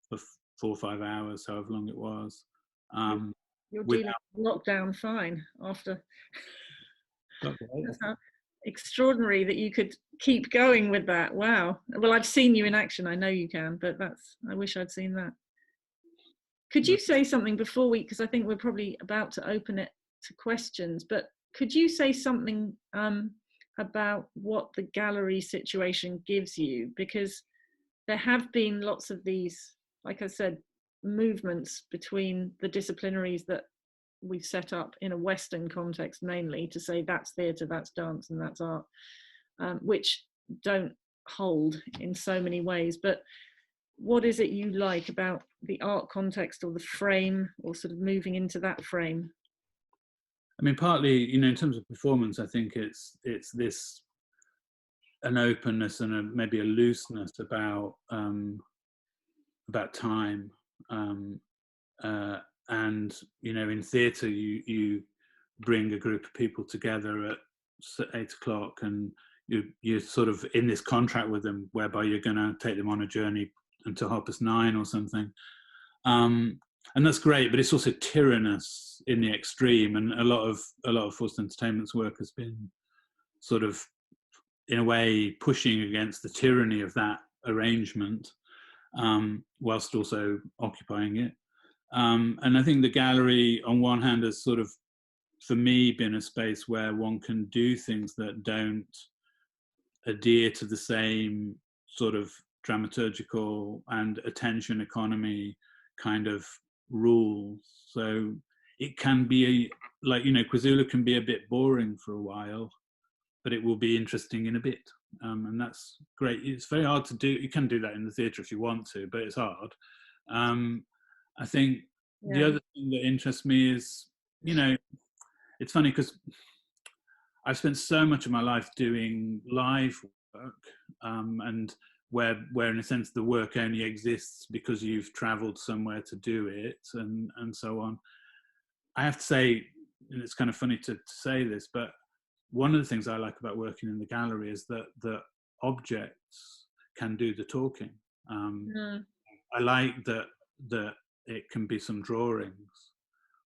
4 or 5 hours, however long it was. You're dealing with lockdown fine after. That's how extraordinary that you could keep going with that. Wow. Well, I've seen you in action. I know you can, but I wish I'd seen that. Could you say something before because I think we're probably about to open it to questions, but could you say something about what the gallery situation gives you? Because there have been lots of these, like I said, movements between the disciplinaries that we've set up in a Western context, mainly to say that's theatre, that's dance, and that's art, which don't hold in so many ways. But what is it you like about the art context or the frame, or sort of moving into that frame? I mean, partly, in terms of performance, I think it's this an openness and maybe a looseness about time. And in theatre you bring a group of people together at 8 o'clock and you're sort of in this contract with them whereby you're going to take them on a journey until 9:30 or something, and that's great, but it's also tyrannous in the extreme. And a lot of Forced Entertainment's work has been sort of in a way pushing against the tyranny of that arrangement, whilst also occupying it. And I think the gallery, on one hand, has sort of, for me, been a space where one can do things that don't adhere to the same sort of dramaturgical and attention economy kind of rules. So it can be like, Quizula can be a bit boring for a while, but it will be interesting in a bit. And that's great. It's very hard to do. You can do that in the theatre if you want to, but it's hard. I think the other thing that interests me is, it's funny because I've spent so much of my life doing live work, and where in a sense the work only exists because you've travelled somewhere to do it, and so on. I have to say, and it's kind of funny to say this, but one of the things I like about working in the gallery is that the objects can do the talking. I like that it can be some drawings,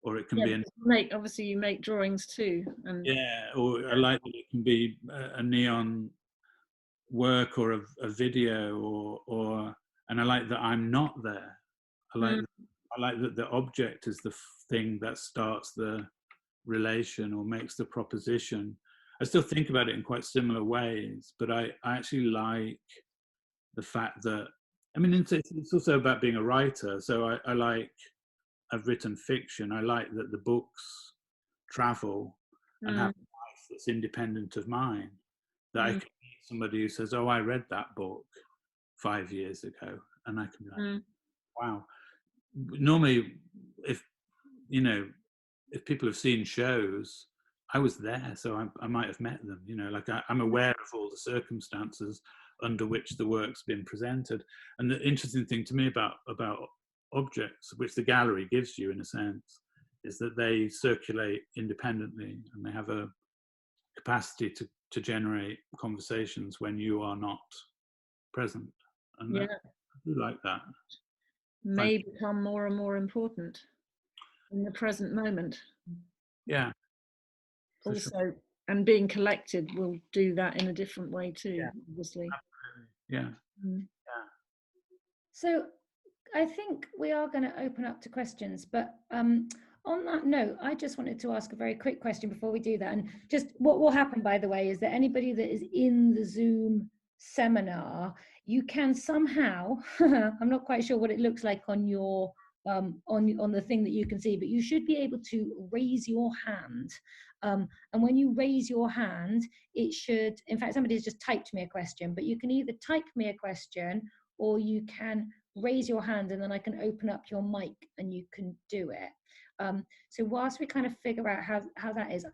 or it can be obviously you make drawings too, and or I like that it can be a neon work or a video, or and I like that I'm not there. I like that the object is the thing that starts the relation or makes the proposition. I still think about it in quite similar ways, but I actually like the fact that, I mean, it's also about being a writer. So I've written fiction. I like that the books travel and have a life that's independent of mine. That I can meet somebody who says, "Oh, I read that book 5 years ago," and I can be like, "Wow." Normally, if people have seen shows, I was there, so I might have met them. Like I'm aware of all the circumstances under which the work's been presented. And the interesting thing to me about objects, which the gallery gives you in a sense, is that they circulate independently and they have a capacity to generate conversations when you are not present. And I do like that. May become more and more important in the present moment. Yeah. Also, sure. And being collected will do that in a different way too, obviously. Absolutely. Yeah. So I think we are going to open up to questions, but on that note, I just wanted to ask a very quick question before we do that. And just what will happen, by the way, is that anybody that is in the Zoom seminar, you can somehow, I'm not quite sure what it looks like on your on the thing that you can see, but you should be able to raise your hand. And when you raise your hand, it should, in fact, somebody has just typed me a question, but you can either type me a question or you can raise your hand and then I can open up your mic and you can do it. So whilst we kind of figure out how that is,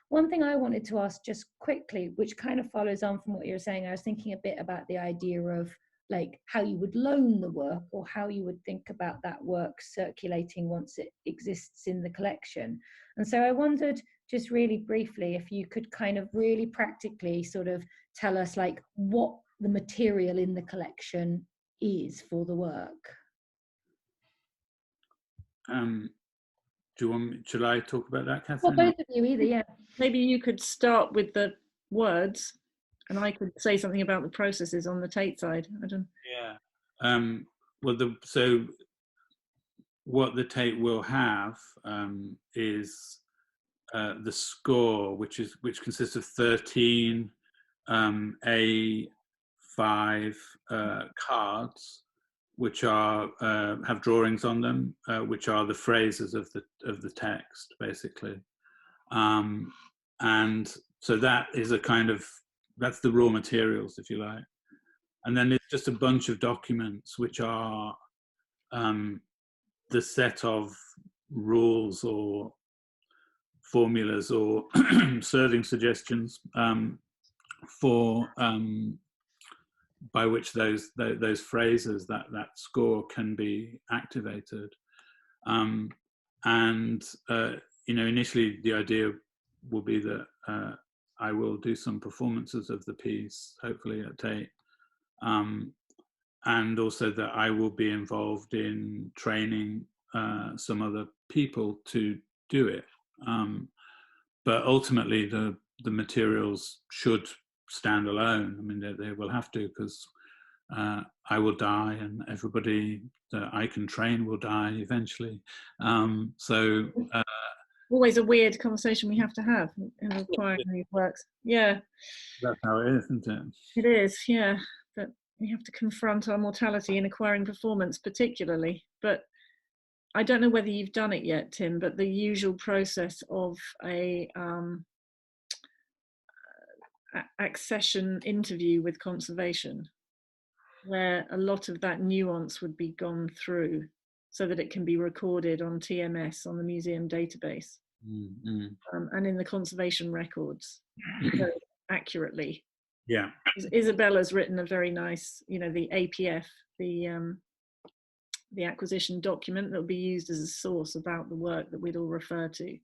one thing I wanted to ask just quickly, which kind of follows on from what you were saying, I was thinking a bit about the idea of like how you would loan the work, or how you would think about that work circulating once it exists in the collection. And so I wondered, just really briefly, if you could kind of really practically sort of tell us like what the material in the collection is for the work. Do you want me, shall I talk about that, Well, Catherine? both of you either, yeah. Maybe you could start with the words, and I could say something about the processes on the Tate side. I don't. Yeah. Well, so what the Tate will have is the score, which consists of 13 A5 cards, which are have drawings on them, which are the phrases of the text, basically. And so that is that's the raw materials, if you like. And then it's just a bunch of documents which are the set of rules or formulas or serving suggestions for by which those phrases, that score can be activated. And initially the idea will be that I will do some performances of the piece, hopefully at Tate, and also that I will be involved in training some other people to do it. But ultimately the materials should stand alone. I mean, they will have to, because I will die and everybody that I can train will die eventually. Always a weird conversation we have to have in acquiring these works. Yeah. That's how it is, isn't it? It is, yeah. That we have to confront our mortality in acquiring performance particularly. But I don't know whether you've done it yet, Tim, but the usual process of a accession interview with conservation, where a lot of that nuance would be gone through so that it can be recorded on TMS, on the museum database, and in the conservation records very accurately. Yeah. Isabella's written a very nice, the APF, the acquisition document that will be used as a source about the work that we'd all refer to.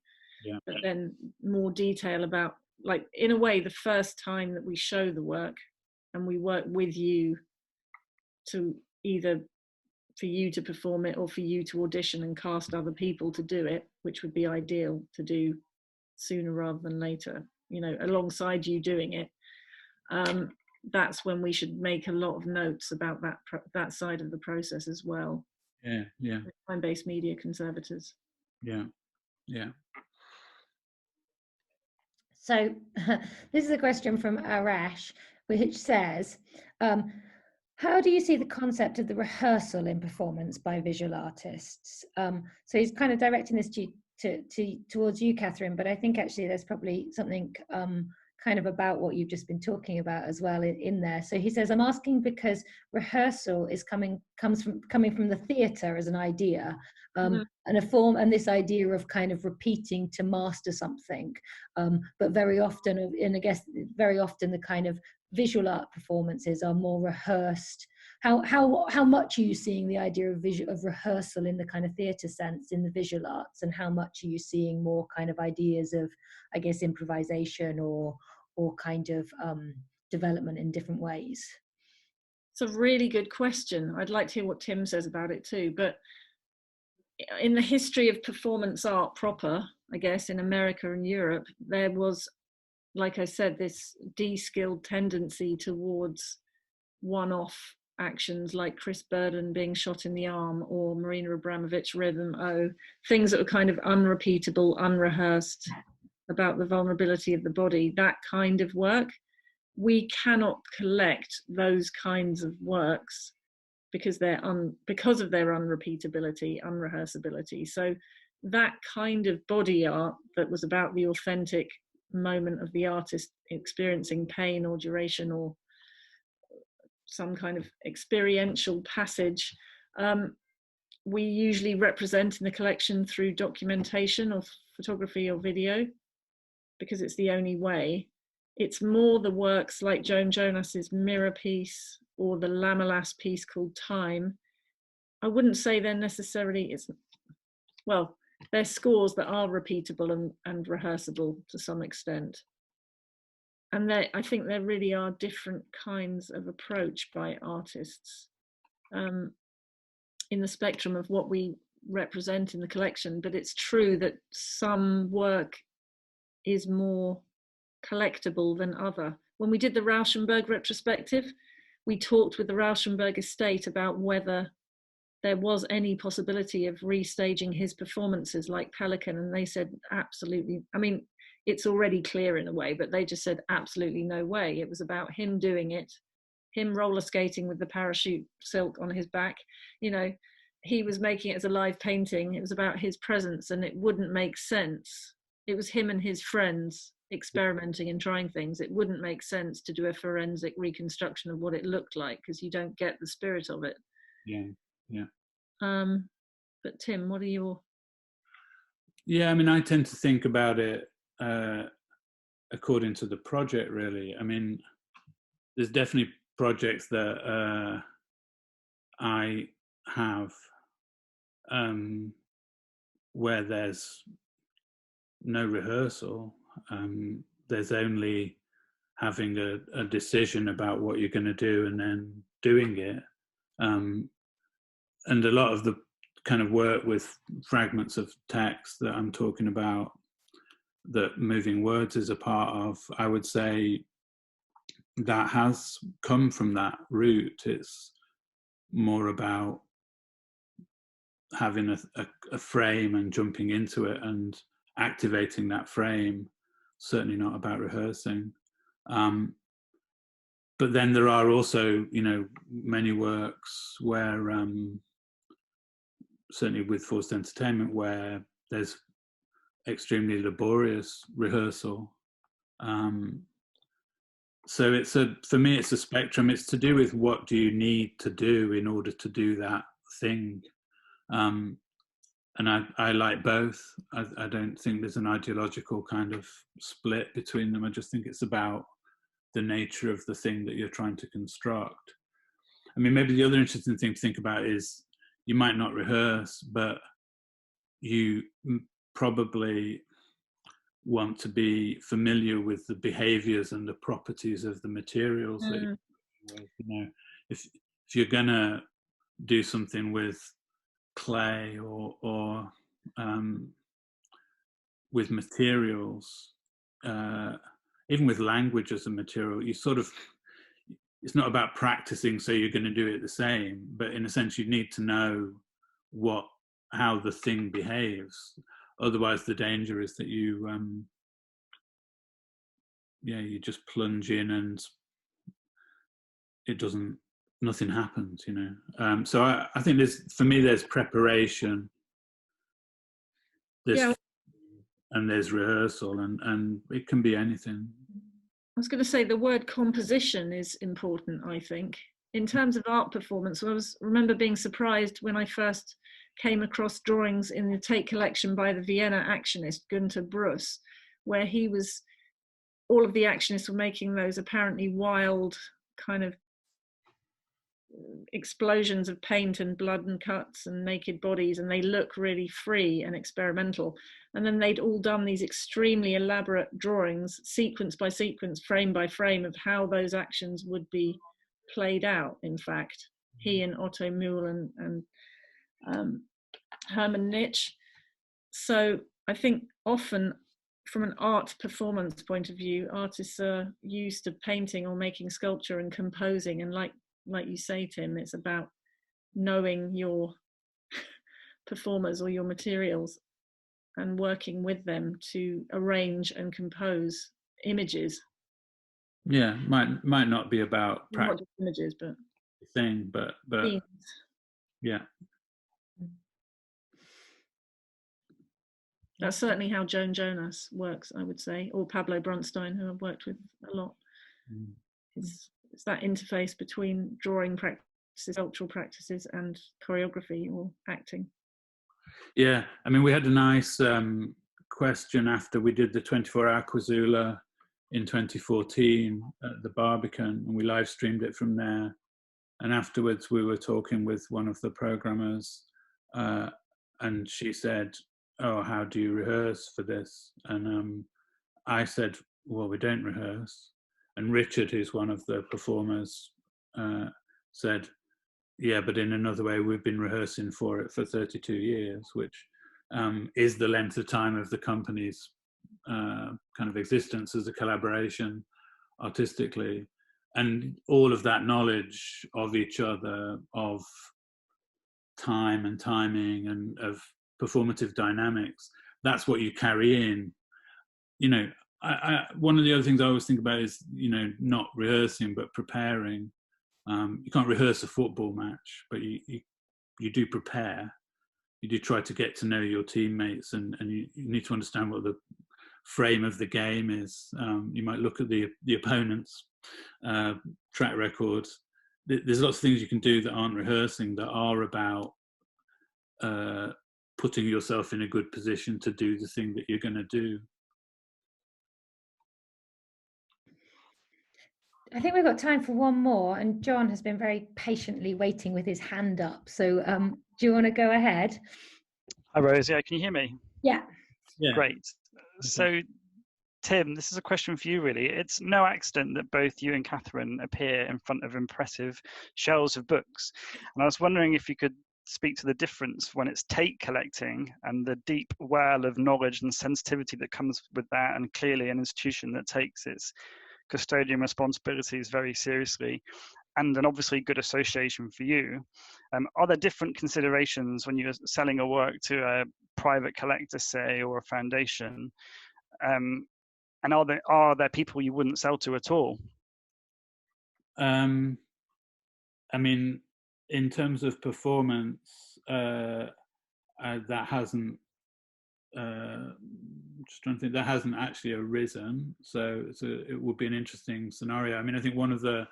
Yeah. But then more detail about, like, in a way, the first time that we show the work and we work with you to either for you to perform it or for you to audition and cast other people to do it, which would be ideal to do sooner rather than later, alongside you doing it. That's when we should make a lot of notes about that side of the process as well. Yeah. Time-based media conservators. Yeah. So this is a question from Arash, which says, how do you see the concept of the rehearsal in performance by visual artists? So he's kind of directing this towards you, Catherine, but I think actually there's probably something kind of about what you've just been talking about as well in there. So he says, I'm asking because rehearsal is coming from the theatre as an idea, and a form, and this idea of kind of repeating to master something, but very often, and I guess very often the kind of visual art performances are more rehearsed. How much are you seeing the idea of rehearsal in the kind of theatre sense in the visual arts, and how much are you seeing more kind of ideas of, I guess, improvisation or kind of development in different ways? It's a really good question. I'd like to hear what Tim says about it too. But in the history of performance art proper, I guess, in America and Europe, there was, like I said, this de-skilled tendency towards one-off actions like Chris Burden being shot in the arm, or Marina Abramovich rhythm, things that were kind of unrepeatable, unrehearsed, about the vulnerability of the body, that kind of work. We cannot collect those kinds of works because because of their unrepeatability, unrehearsability. So that kind of body art that was about the authentic moment of the artist experiencing pain or duration or some kind of experiential passage, we usually represent in the collection through documentation or photography or video, because it's the only way. It's more the works like Joan Jonas's mirror piece or the Lamelas piece called Time. I wouldn't say they're necessarily, well, they're scores that are repeatable and rehearsable to some extent. And I think there really are different kinds of approach by artists in the spectrum of what we represent in the collection. But it's true that some work is more collectible than other. When we did the Rauschenberg retrospective, we talked with the Rauschenberg estate about whether there was any possibility of restaging his performances like Pelican, and they said absolutely. I mean, it's already clear in a way, but they just said absolutely no way. It was about him doing it, him roller skating with the parachute silk on his back. You know, he was making it as a live painting. It was about his presence, and it wouldn't make sense. It was him and his friends experimenting and trying things. It wouldn't make sense to do a forensic reconstruction of what it looked like, because you don't get the spirit of it. Yeah, yeah. But Tim, what are your... Yeah, I mean, I tend to think about it according to the project, really. I mean, there's definitely projects that I have where there's no rehearsal. There's only having a decision about what you're going to do and then doing it. And a lot of the kind of work with fragments of text that I'm talking about, that Moving Words is a part of, I would say that has come from that route. It's more about having a frame and jumping into it and activating that frame, certainly not about rehearsing. But then there are also, you know, many works where, certainly with forced entertainment, where there's extremely laborious rehearsal. So for me, it's a spectrum. It's to do with what do you need to do in order to do that thing. And I like both. I don't think there's an ideological kind of split between them. I just think it's about the nature of the thing that you're trying to construct. I mean, maybe the other interesting thing to think about is you might not rehearse, but you probably want to be familiar with the behaviors and the properties of the materials that you're working with. You know, if you're gonna do something with clay or with materials, even with language as a material, you sort of, it's not about practicing so you're going to do it the same, but in a sense you need to know how the thing behaves. Otherwise the danger is that you you just plunge in and nothing happens, you know. So I think for me there's preparation, and there's rehearsal, and it can be anything. I was going to say the word composition is important, I think. In terms of art performance, I remember being surprised when I first came across drawings in the Tate collection by the Vienna actionist Günter Bruss, where all of the actionists were making those apparently wild kind of explosions of paint and blood and cuts and naked bodies, and they look really free and experimental. And then they'd all done these extremely elaborate drawings, sequence by sequence, frame by frame, of how those actions would be played out, in fact. He and Otto Mühl and Hermann Nitsch. So I think often from an art performance point of view, artists are used to painting or making sculpture and composing, and like you say, Tim, it's about knowing your performers or your materials and working with them to arrange and compose images. Yeah, might not be about not just images, but thing, but themes. Yeah. That's certainly how Joan Jonas works, I would say, or Pablo Bronstein, who I've worked with a lot. It's that interface between drawing practice cultural practices and choreography or acting? Yeah, I mean, we had a nice question after we did the 24-hour Quizula in 2014 at the Barbican, and we live streamed it from there. And afterwards we were talking with one of the programmers, and she said, oh, how do you rehearse for this? And I said, well, we don't rehearse. And Richard, who's one of the performers, said, yeah, but in another way, we've been rehearsing for it for 32 years, which is the length of time of the company's kind of existence as a collaboration artistically. And all of that knowledge of each other, of time and timing and of performative dynamics, that's what you carry in. You know, one of the other things I always think about is, you know, not rehearsing, but preparing. You can't rehearse a football match, but you do prepare. You do try to get to know your teammates, and you need to understand what the frame of the game is. You might look at the opponent's track record. There's lots of things you can do that aren't rehearsing, that are about putting yourself in a good position to do the thing that you're going to do. I think we've got time for one more, and John has been very patiently waiting with his hand up. So do you want to go ahead? Hi, Rose. Yeah, can you hear me? Yeah. Great. So, Tim, this is a question for you, really. It's no accident that both you and Catherine appear in front of impressive shelves of books. And I was wondering if you could speak to the difference when it's Tate collecting and the deep well of knowledge and sensitivity that comes with that, and clearly an institution that takes its custodian responsibilities very seriously, and an obviously good association for you. Are there different considerations when you're selling a work to a private collector, say, or a foundation? And are there people you wouldn't sell to at all? I mean, in terms of performance, that hasn't. Just trying to think, that hasn't actually arisen. So it would be an interesting scenario. I mean, I think one of the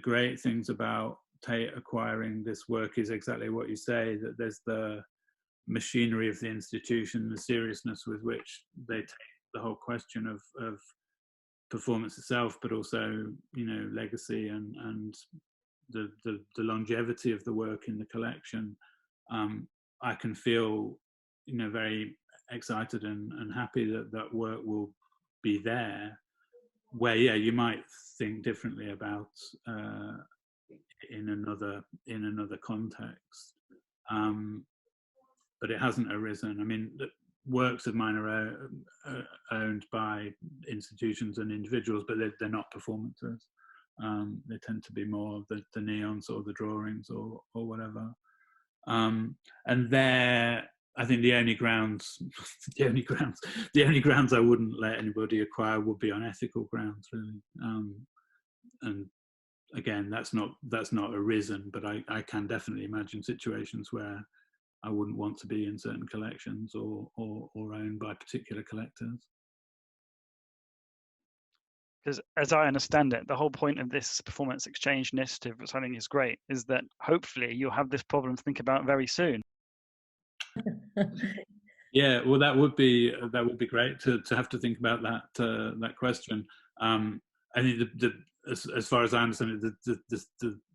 great things about Tate acquiring this work is exactly what you say, that there's the machinery of the institution, the seriousness with which they take the whole question of performance itself, but also, you know, legacy and the longevity of the work in the collection. I can feel, you know, very excited and happy that that work will be there, where, yeah, you might think differently about in another context, but it hasn't arisen. I mean, the works of mine are owned by institutions and individuals, but they're not performances. They tend to be more the neons or the drawings or whatever. And there, I think the only grounds I wouldn't let anybody acquire would be on ethical grounds, really. And again, that's not arisen, but I can definitely imagine situations where I wouldn't want to be in certain collections or owned by particular collectors. Because as I understand it, the whole point of this performance exchange initiative, which I think is great, is that hopefully you'll have this problem to think about very soon. Yeah, well, that would be great to have to think about that question. I think as far as I understand it,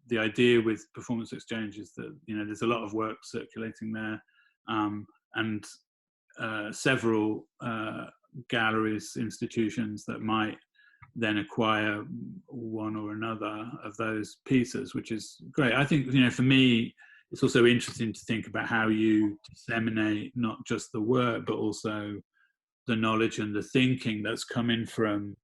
the idea with performance exchange is that, you know, there's a lot of work circulating there, and several galleries, institutions that might then acquire one or another of those pieces, which is great. I think, you know, for me, it's also interesting to think about how you disseminate not just the work, but also the knowledge and the thinking that's coming from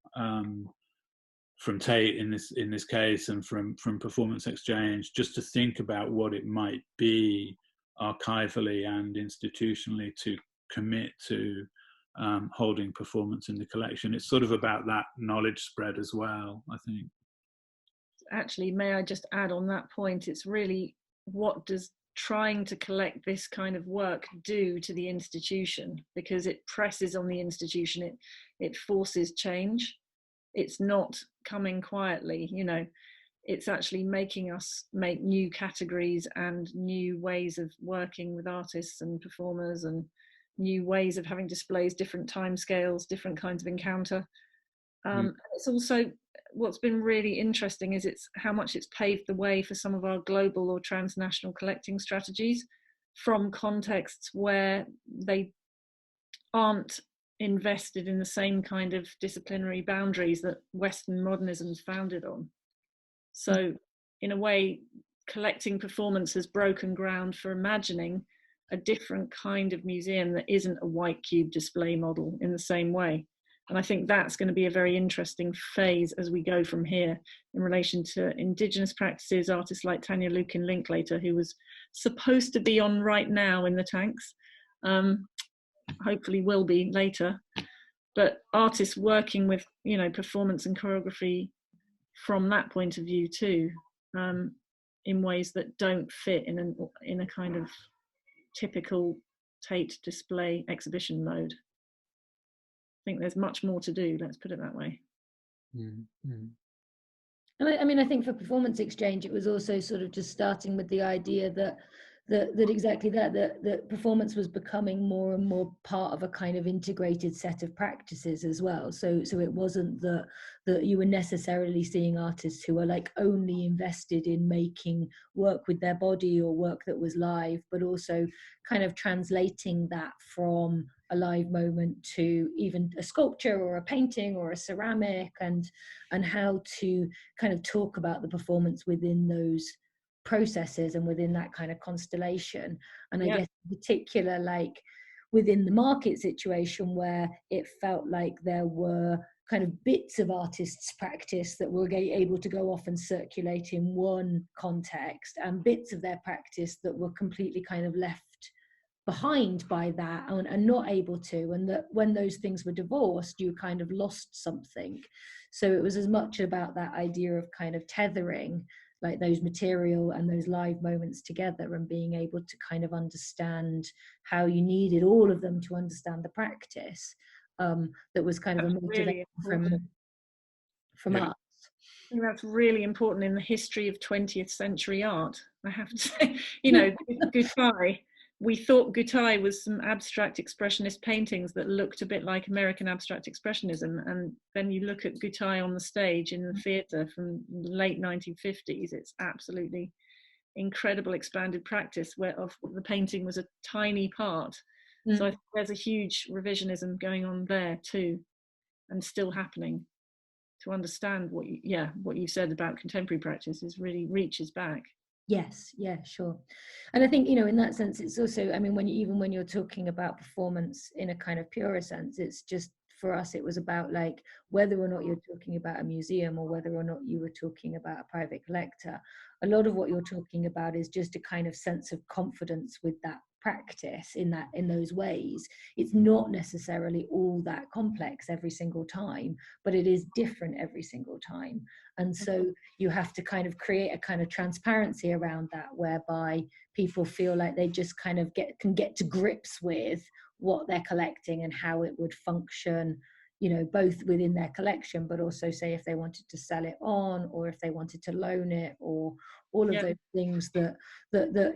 Tate in this case, and from Performance Exchange, just to think about what it might be archivally and institutionally to commit to holding performance in the collection. It's sort of about that knowledge spread as well, I think. Actually, may I just add on that point, it's really, what does trying to collect this kind of work do to the institution? Because it presses on the institution, it forces change. It's not coming quietly, you know. it's actually making us make new categories and new ways of working with artists and performers, and new ways of having displays, different timescales, different kinds of encounter. It's also, what's been really interesting is how much it's paved the way for some of our global or transnational collecting strategies from contexts where they aren't invested in the same kind of disciplinary boundaries that Western modernism is founded on. So in a way, collecting performance has broken ground for imagining a different kind of museum that isn't a white cube display model in the same way. And I think that's going to be a very interesting phase as we go from here in relation to Indigenous practices, artists like Tanya Lukin Linklater, who was supposed to be on right now in the tanks, hopefully will be later, but artists working with, you know, performance and choreography from that point of view too, in ways that don't fit in a kind of typical Tate display exhibition mode. I think there's much more to do, let's put it that way. And I mean, I think for performance exchange, it was also sort of just starting with the idea that exactly that performance was becoming more and more part of a kind of integrated set of practices as well. So it wasn't that you were necessarily seeing artists who were like only invested in making work with their body or work that was live, but also kind of translating that from a live moment to even a sculpture or a painting or a ceramic, and how to kind of talk about the performance within those processes and within that kind of constellation. And I guess in particular, like within the market situation, where it felt like there were kind of bits of artists' practice that were able to go off and circulate in one context, and bits of their practice that were completely kind of left behind by that and not able to, and that when those things were divorced, you kind of lost something. So it was as much about that idea of kind of tethering like those material and those live moments together, and being able to kind of understand how you needed all of them to understand the practice, that was kind of a motivation really from us. I think that's really important in the history of 20th century art, I have to say. You know, Gutai, we thought Gutai was some abstract expressionist paintings that looked a bit like American abstract expressionism, and then you look at Gutai on the stage in the theatre from the late 1950s, it's absolutely incredible expanded practice where of the painting was a tiny part. So I think there's a huge revisionism going on there too, and still happening, to understand what you said about contemporary practice is really reaches back. Yes, yeah, sure. And I think, you know, in that sense, it's also, I mean, even when you're talking about performance in a kind of purer sense, it's just, for us, it was about like whether or not you're talking about a museum or whether or not you were talking about a private collector. A lot of what you're talking about is just a kind of sense of confidence with that practice in those ways. It's not necessarily all that complex every single time, but it is different every single time. And so you have to kind of create a kind of transparency around that, whereby people feel like they just kind of can get to grips with what they're collecting and how it would function, you know, both within their collection, but also say if they wanted to sell it on, or if they wanted to loan it, or all of those things that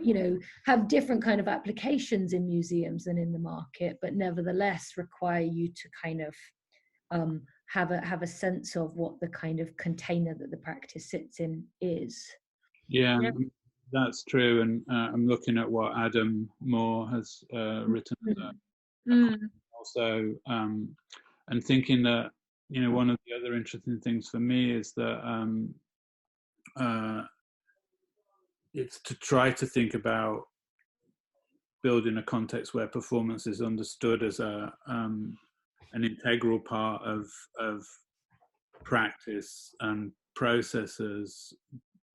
you know have different kind of applications in museums and in the market, but nevertheless require you to kind of have a sense of what the kind of container that the practice sits in is. Yeah. That's true. And I'm looking at what Adam Moore has written also, and thinking that, you know, one of the other interesting things for me is that it's to try to think about building a context where performance is understood as an integral part of practice and processes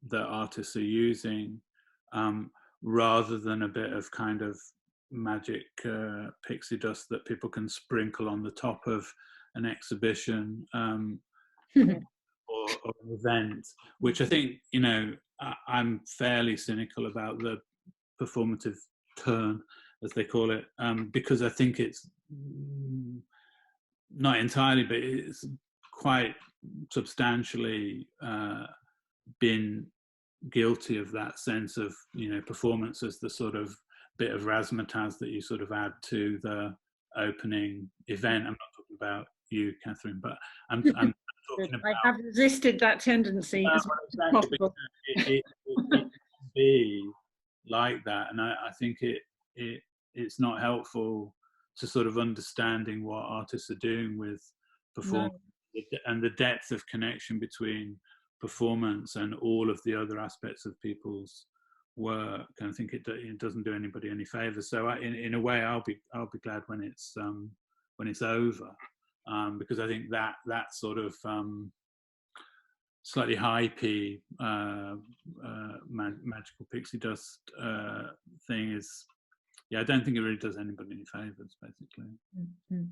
that artists are using, rather than a bit of kind of magic pixie dust that people can sprinkle on the top of an exhibition or an event, which I think, you know, I'm fairly cynical about the performative turn, as they call it, because I think it's not entirely, but it's quite substantially been guilty of that sense of, you know, performance as the sort of bit of razzmatazz that you sort of add to the opening event. I'm not talking about you, Catherine, but I'm talking about. I have resisted that tendency as much as possible. It can be like that, and I think it's not helpful to sort of understanding what artists are doing with performance and the depth of connection between performance and all of the other aspects of people's work. And I think it doesn't do anybody any favors. So in a way, I'll be glad when it's over, because I think that sort of slightly hypey magical pixie dust thing is, I don't think it really does anybody any favors, basically. Mm-hmm.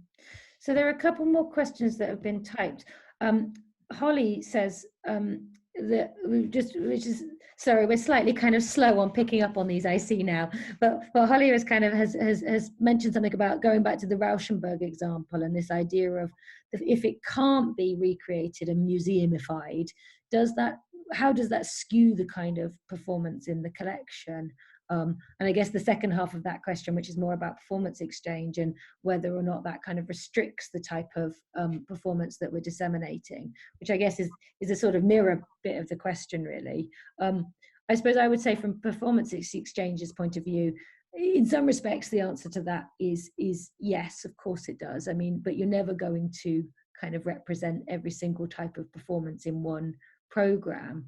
So there are a couple more questions that have been typed. Holly says that we're slightly kind of slow on picking up on these, I see now, but Holly has kind of has mentioned something about going back to the Rauschenberg example and this idea of if it can't be recreated and museumified, how does that skew the kind of performance in the collection? And I guess the second half of that question, which is more about performance exchange and whether or not that kind of restricts the type of performance that we're disseminating, which I guess is a sort of mirror bit of the question, really. I suppose I would say from performance exchange's point of view, in some respects, the answer to that is yes, of course it does. I mean, but you're never going to kind of represent every single type of performance in one program.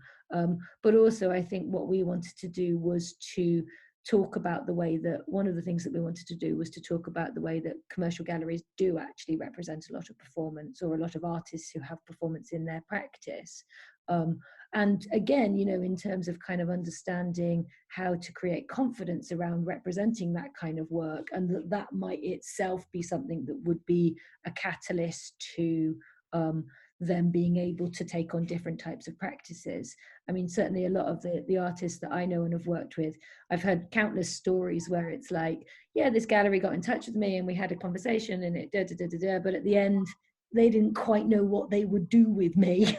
But also I think what we wanted to do was to talk about the way that one of the things that we wanted to do was to talk about the way that commercial galleries do actually represent a lot of performance, or a lot of artists who have performance in their practice. And again, you know, in terms of kind of understanding how to create confidence around representing that kind of work, and that might itself be something that would be a catalyst to them being able to take on different types of practices. I mean, certainly a lot of the artists that I know and have worked with, I've heard countless stories where it's like, yeah, this gallery got in touch with me and we had a conversation and it but at the end, they didn't quite know what they would do with me.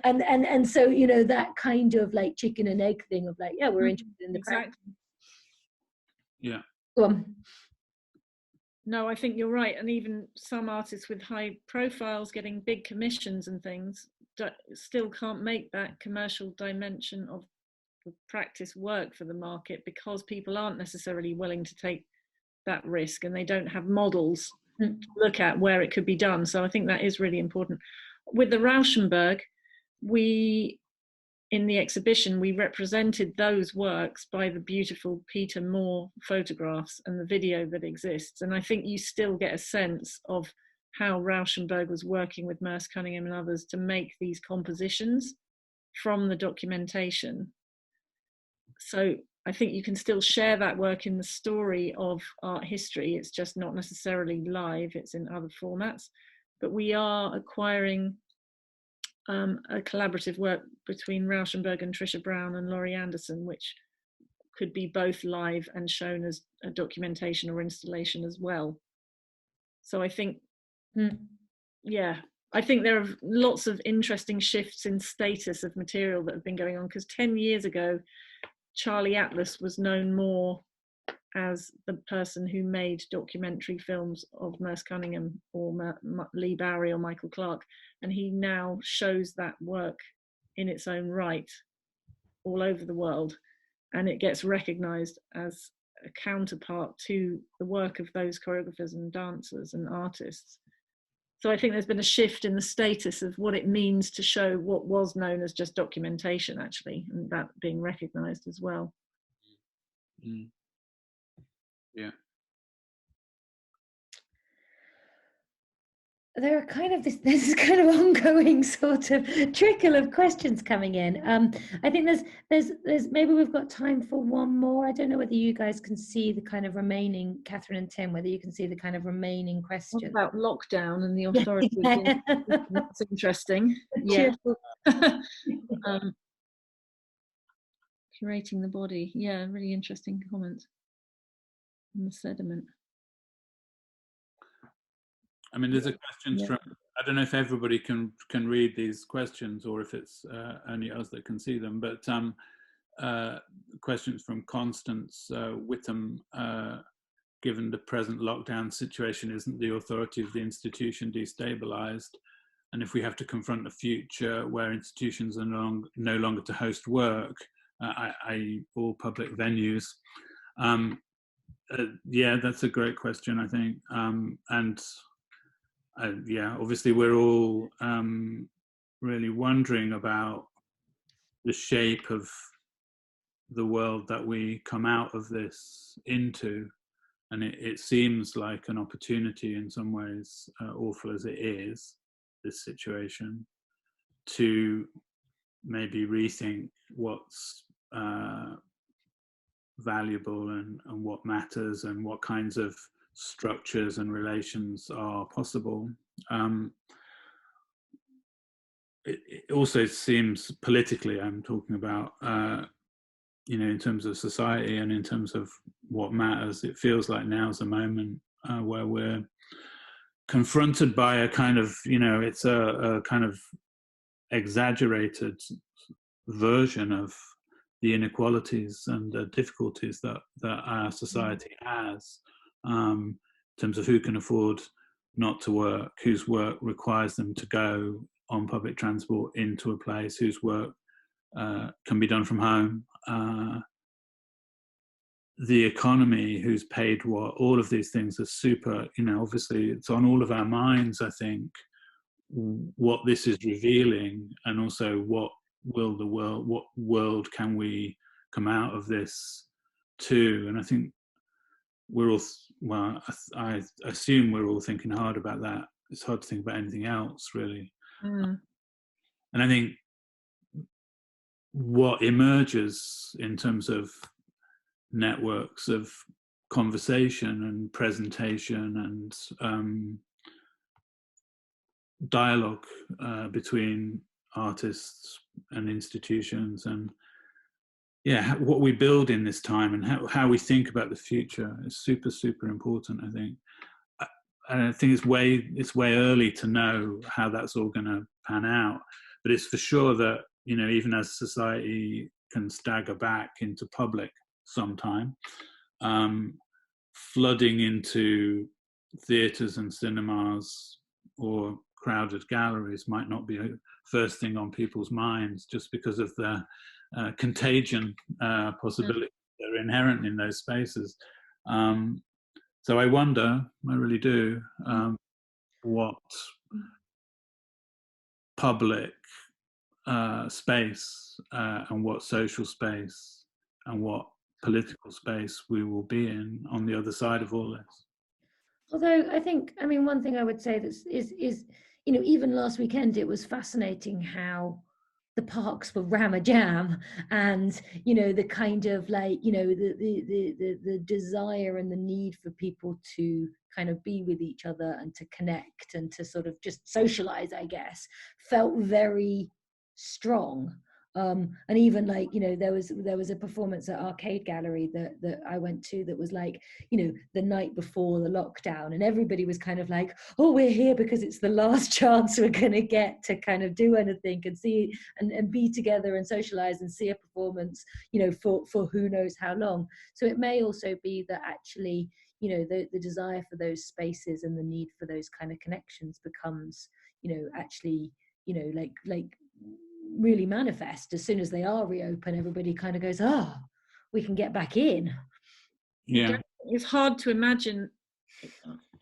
and so, you know, that kind of like chicken and egg thing of like, yeah, we're interested in the practice. Yeah. Go on. No, I think you're right. And even some artists with high profiles getting big commissions and things still can't make that commercial dimension of the practice work for the market, because people aren't necessarily willing to take that risk and they don't have models to look at where it could be done. So I think that is really important. With the Rauschenberg, in the exhibition, we represented those works by the beautiful Peter Moore photographs and the video that exists. And I think you still get a sense of how Rauschenberg was working with Merce Cunningham and others to make these compositions from the documentation. So I think you can still share that work in the story of art history. It's just not necessarily live, it's in other formats. But we are acquiring a collaborative work between Rauschenberg and Trisha Brown and Laurie Anderson, which could be both live and shown as a documentation or installation as well. So I think, I think there are lots of interesting shifts in status of material that have been going on, because 10 years ago, Charlie Atlas was known more as the person who made documentary films of Merce Cunningham or Lee Bowery or Michael Clark, and he now shows that work in its own right all over the world, and it gets recognized as a counterpart to the work of those choreographers and dancers and artists. So I think there's been a shift in the status of what it means to show what was known as just documentation, actually, and that being recognized as well. Yeah. There are kind of this kind of ongoing sort of trickle of questions coming in. I think there's maybe we've got time for one more. I don't know whether you guys can see the kind of remaining, Catherine and Tim, whether you can see the kind of remaining questions. What about lockdown and the authorities? Yeah. That's interesting. Yeah. Curating the body. Yeah, really interesting comment on the sediment. I mean, there's a question Yeah. from, I don't know if everybody can read these questions or if it's only us that can see them, but questions from Constance Whittam. Given the present lockdown situation, isn't the authority of the institution destabilized? And if we have to confront a future where institutions are no longer to host work, i.e. all public venues, yeah, that's a great question, I think. And yeah, obviously we're all really wondering about the shape of the world that we come out of this into. And it seems like an opportunity in some ways, awful as it is, this situation, to maybe rethink what's valuable and what matters and what kinds of structures and relations are possible. It also seems politically, I'm talking about, you know, in terms of society and in terms of what matters, it feels like now's a moment where we're confronted by a kind of, you know, it's a kind of exaggerated version of the inequalities and the difficulties that our society has, in terms of who can afford not to work, whose work requires them to go on public transport into a place, whose work can be done from home, the economy, who's paid what, all of these things are super, you know, obviously it's on all of our minds, I think, what this is revealing, and also what world can we come out of this to. And I think we're all, well, I assume we're all thinking hard about that. It's hard to think about anything else, really. And I think what emerges in terms of networks of conversation and presentation and dialogue between artists and institutions, and yeah, what we build in this time and how we think about the future is super important, I think. And I think it's way early to know how that's all going to pan out, but it's for sure that, you know, even as society can stagger back into public sometime, flooding into theatres and cinemas or crowded galleries might not be a first thing on people's minds, just because of the contagion possibilities that are inherent in those spaces. So I wonder, I really do, what public space and what social space and what political space we will be in on the other side of all this. Although I think, I mean, one thing I would say is, you know, even last weekend, it was fascinating how the parks were rammer jam, and, you know, the kind of like, you know, the desire and the need for people to kind of be with each other and to connect and to sort of just socialize, I guess, felt very strong. And even like, you know, there was a performance at Arcade Gallery that I went to that was like, you know, the night before the lockdown, and everybody was kind of like, oh, we're here because it's the last chance we're going to get to kind of do anything and see and be together and socialize and see a performance, you know, for who knows how long. So it may also be that actually, you know, the desire for those spaces and the need for those kind of connections becomes, you know, actually, you know, like really manifest as soon as they are reopen. Everybody kind of goes, we can get back in. Yeah, it's hard to imagine,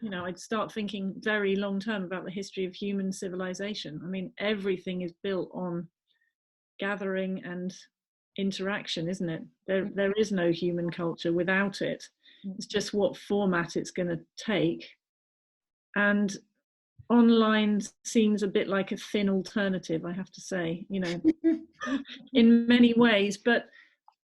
you know, I'd start thinking very long term about the history of human civilization. I mean, everything is built on gathering and interaction, isn't it? There is no human culture without it. It's just what format it's going to take. And online seems a bit like a thin alternative, I have to say, you know, in many ways. But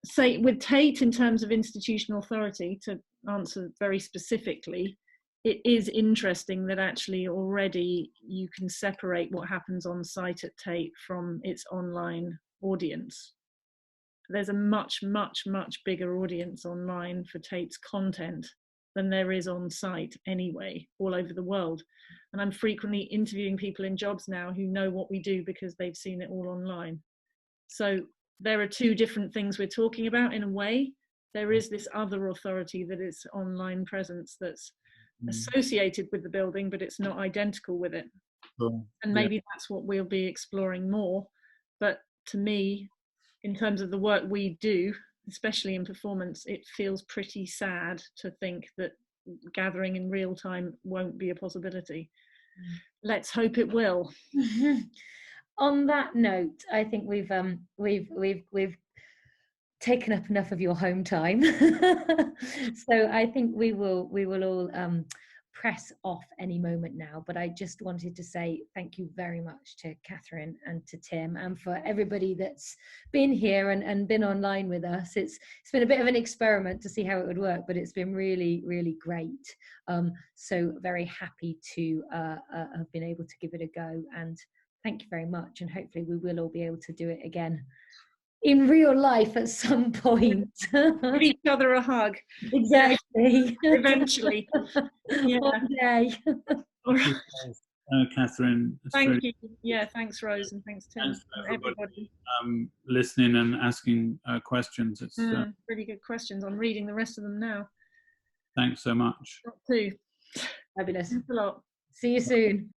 say with Tate, in terms of institutional authority, to answer very specifically, it is interesting that actually already you can separate what happens on site at Tate from its online audience. There's a much bigger audience online for Tate's content than there is on site anyway, all over the world. And I'm frequently interviewing people in jobs now who know what we do because they've seen it all online. So there are two different things we're talking about in a way. There is this other authority that is online presence that's associated with the building, but it's not identical with it. And maybe that's what we'll be exploring more. But to me, in terms of the work we do, especially in performance, it feels pretty sad to think that gathering in real time won't be a possibility. Let's hope it will. On that note, I think we've taken up enough of your home time. So I think we will all press off any moment now, but I just wanted to say thank you very much to Catherine and to Tim, and for everybody that's been here and been online with us. It's been a bit of an experiment to see how it would work, but it's been really, really great. So very happy to have been able to give it a go, and thank you very much, and hopefully we will all be able to do it again in real life at some point. Give each other a hug. Exactly. Eventually. Yeah. One day. All right. Catherine. Thank you. Yeah, thanks Rose, and thanks Tim. Thanks and everybody. Listening and asking questions. It's really good questions. I'm reading the rest of them now. Thanks so much. Got two. Fabulous. Thanks a lot. See you soon.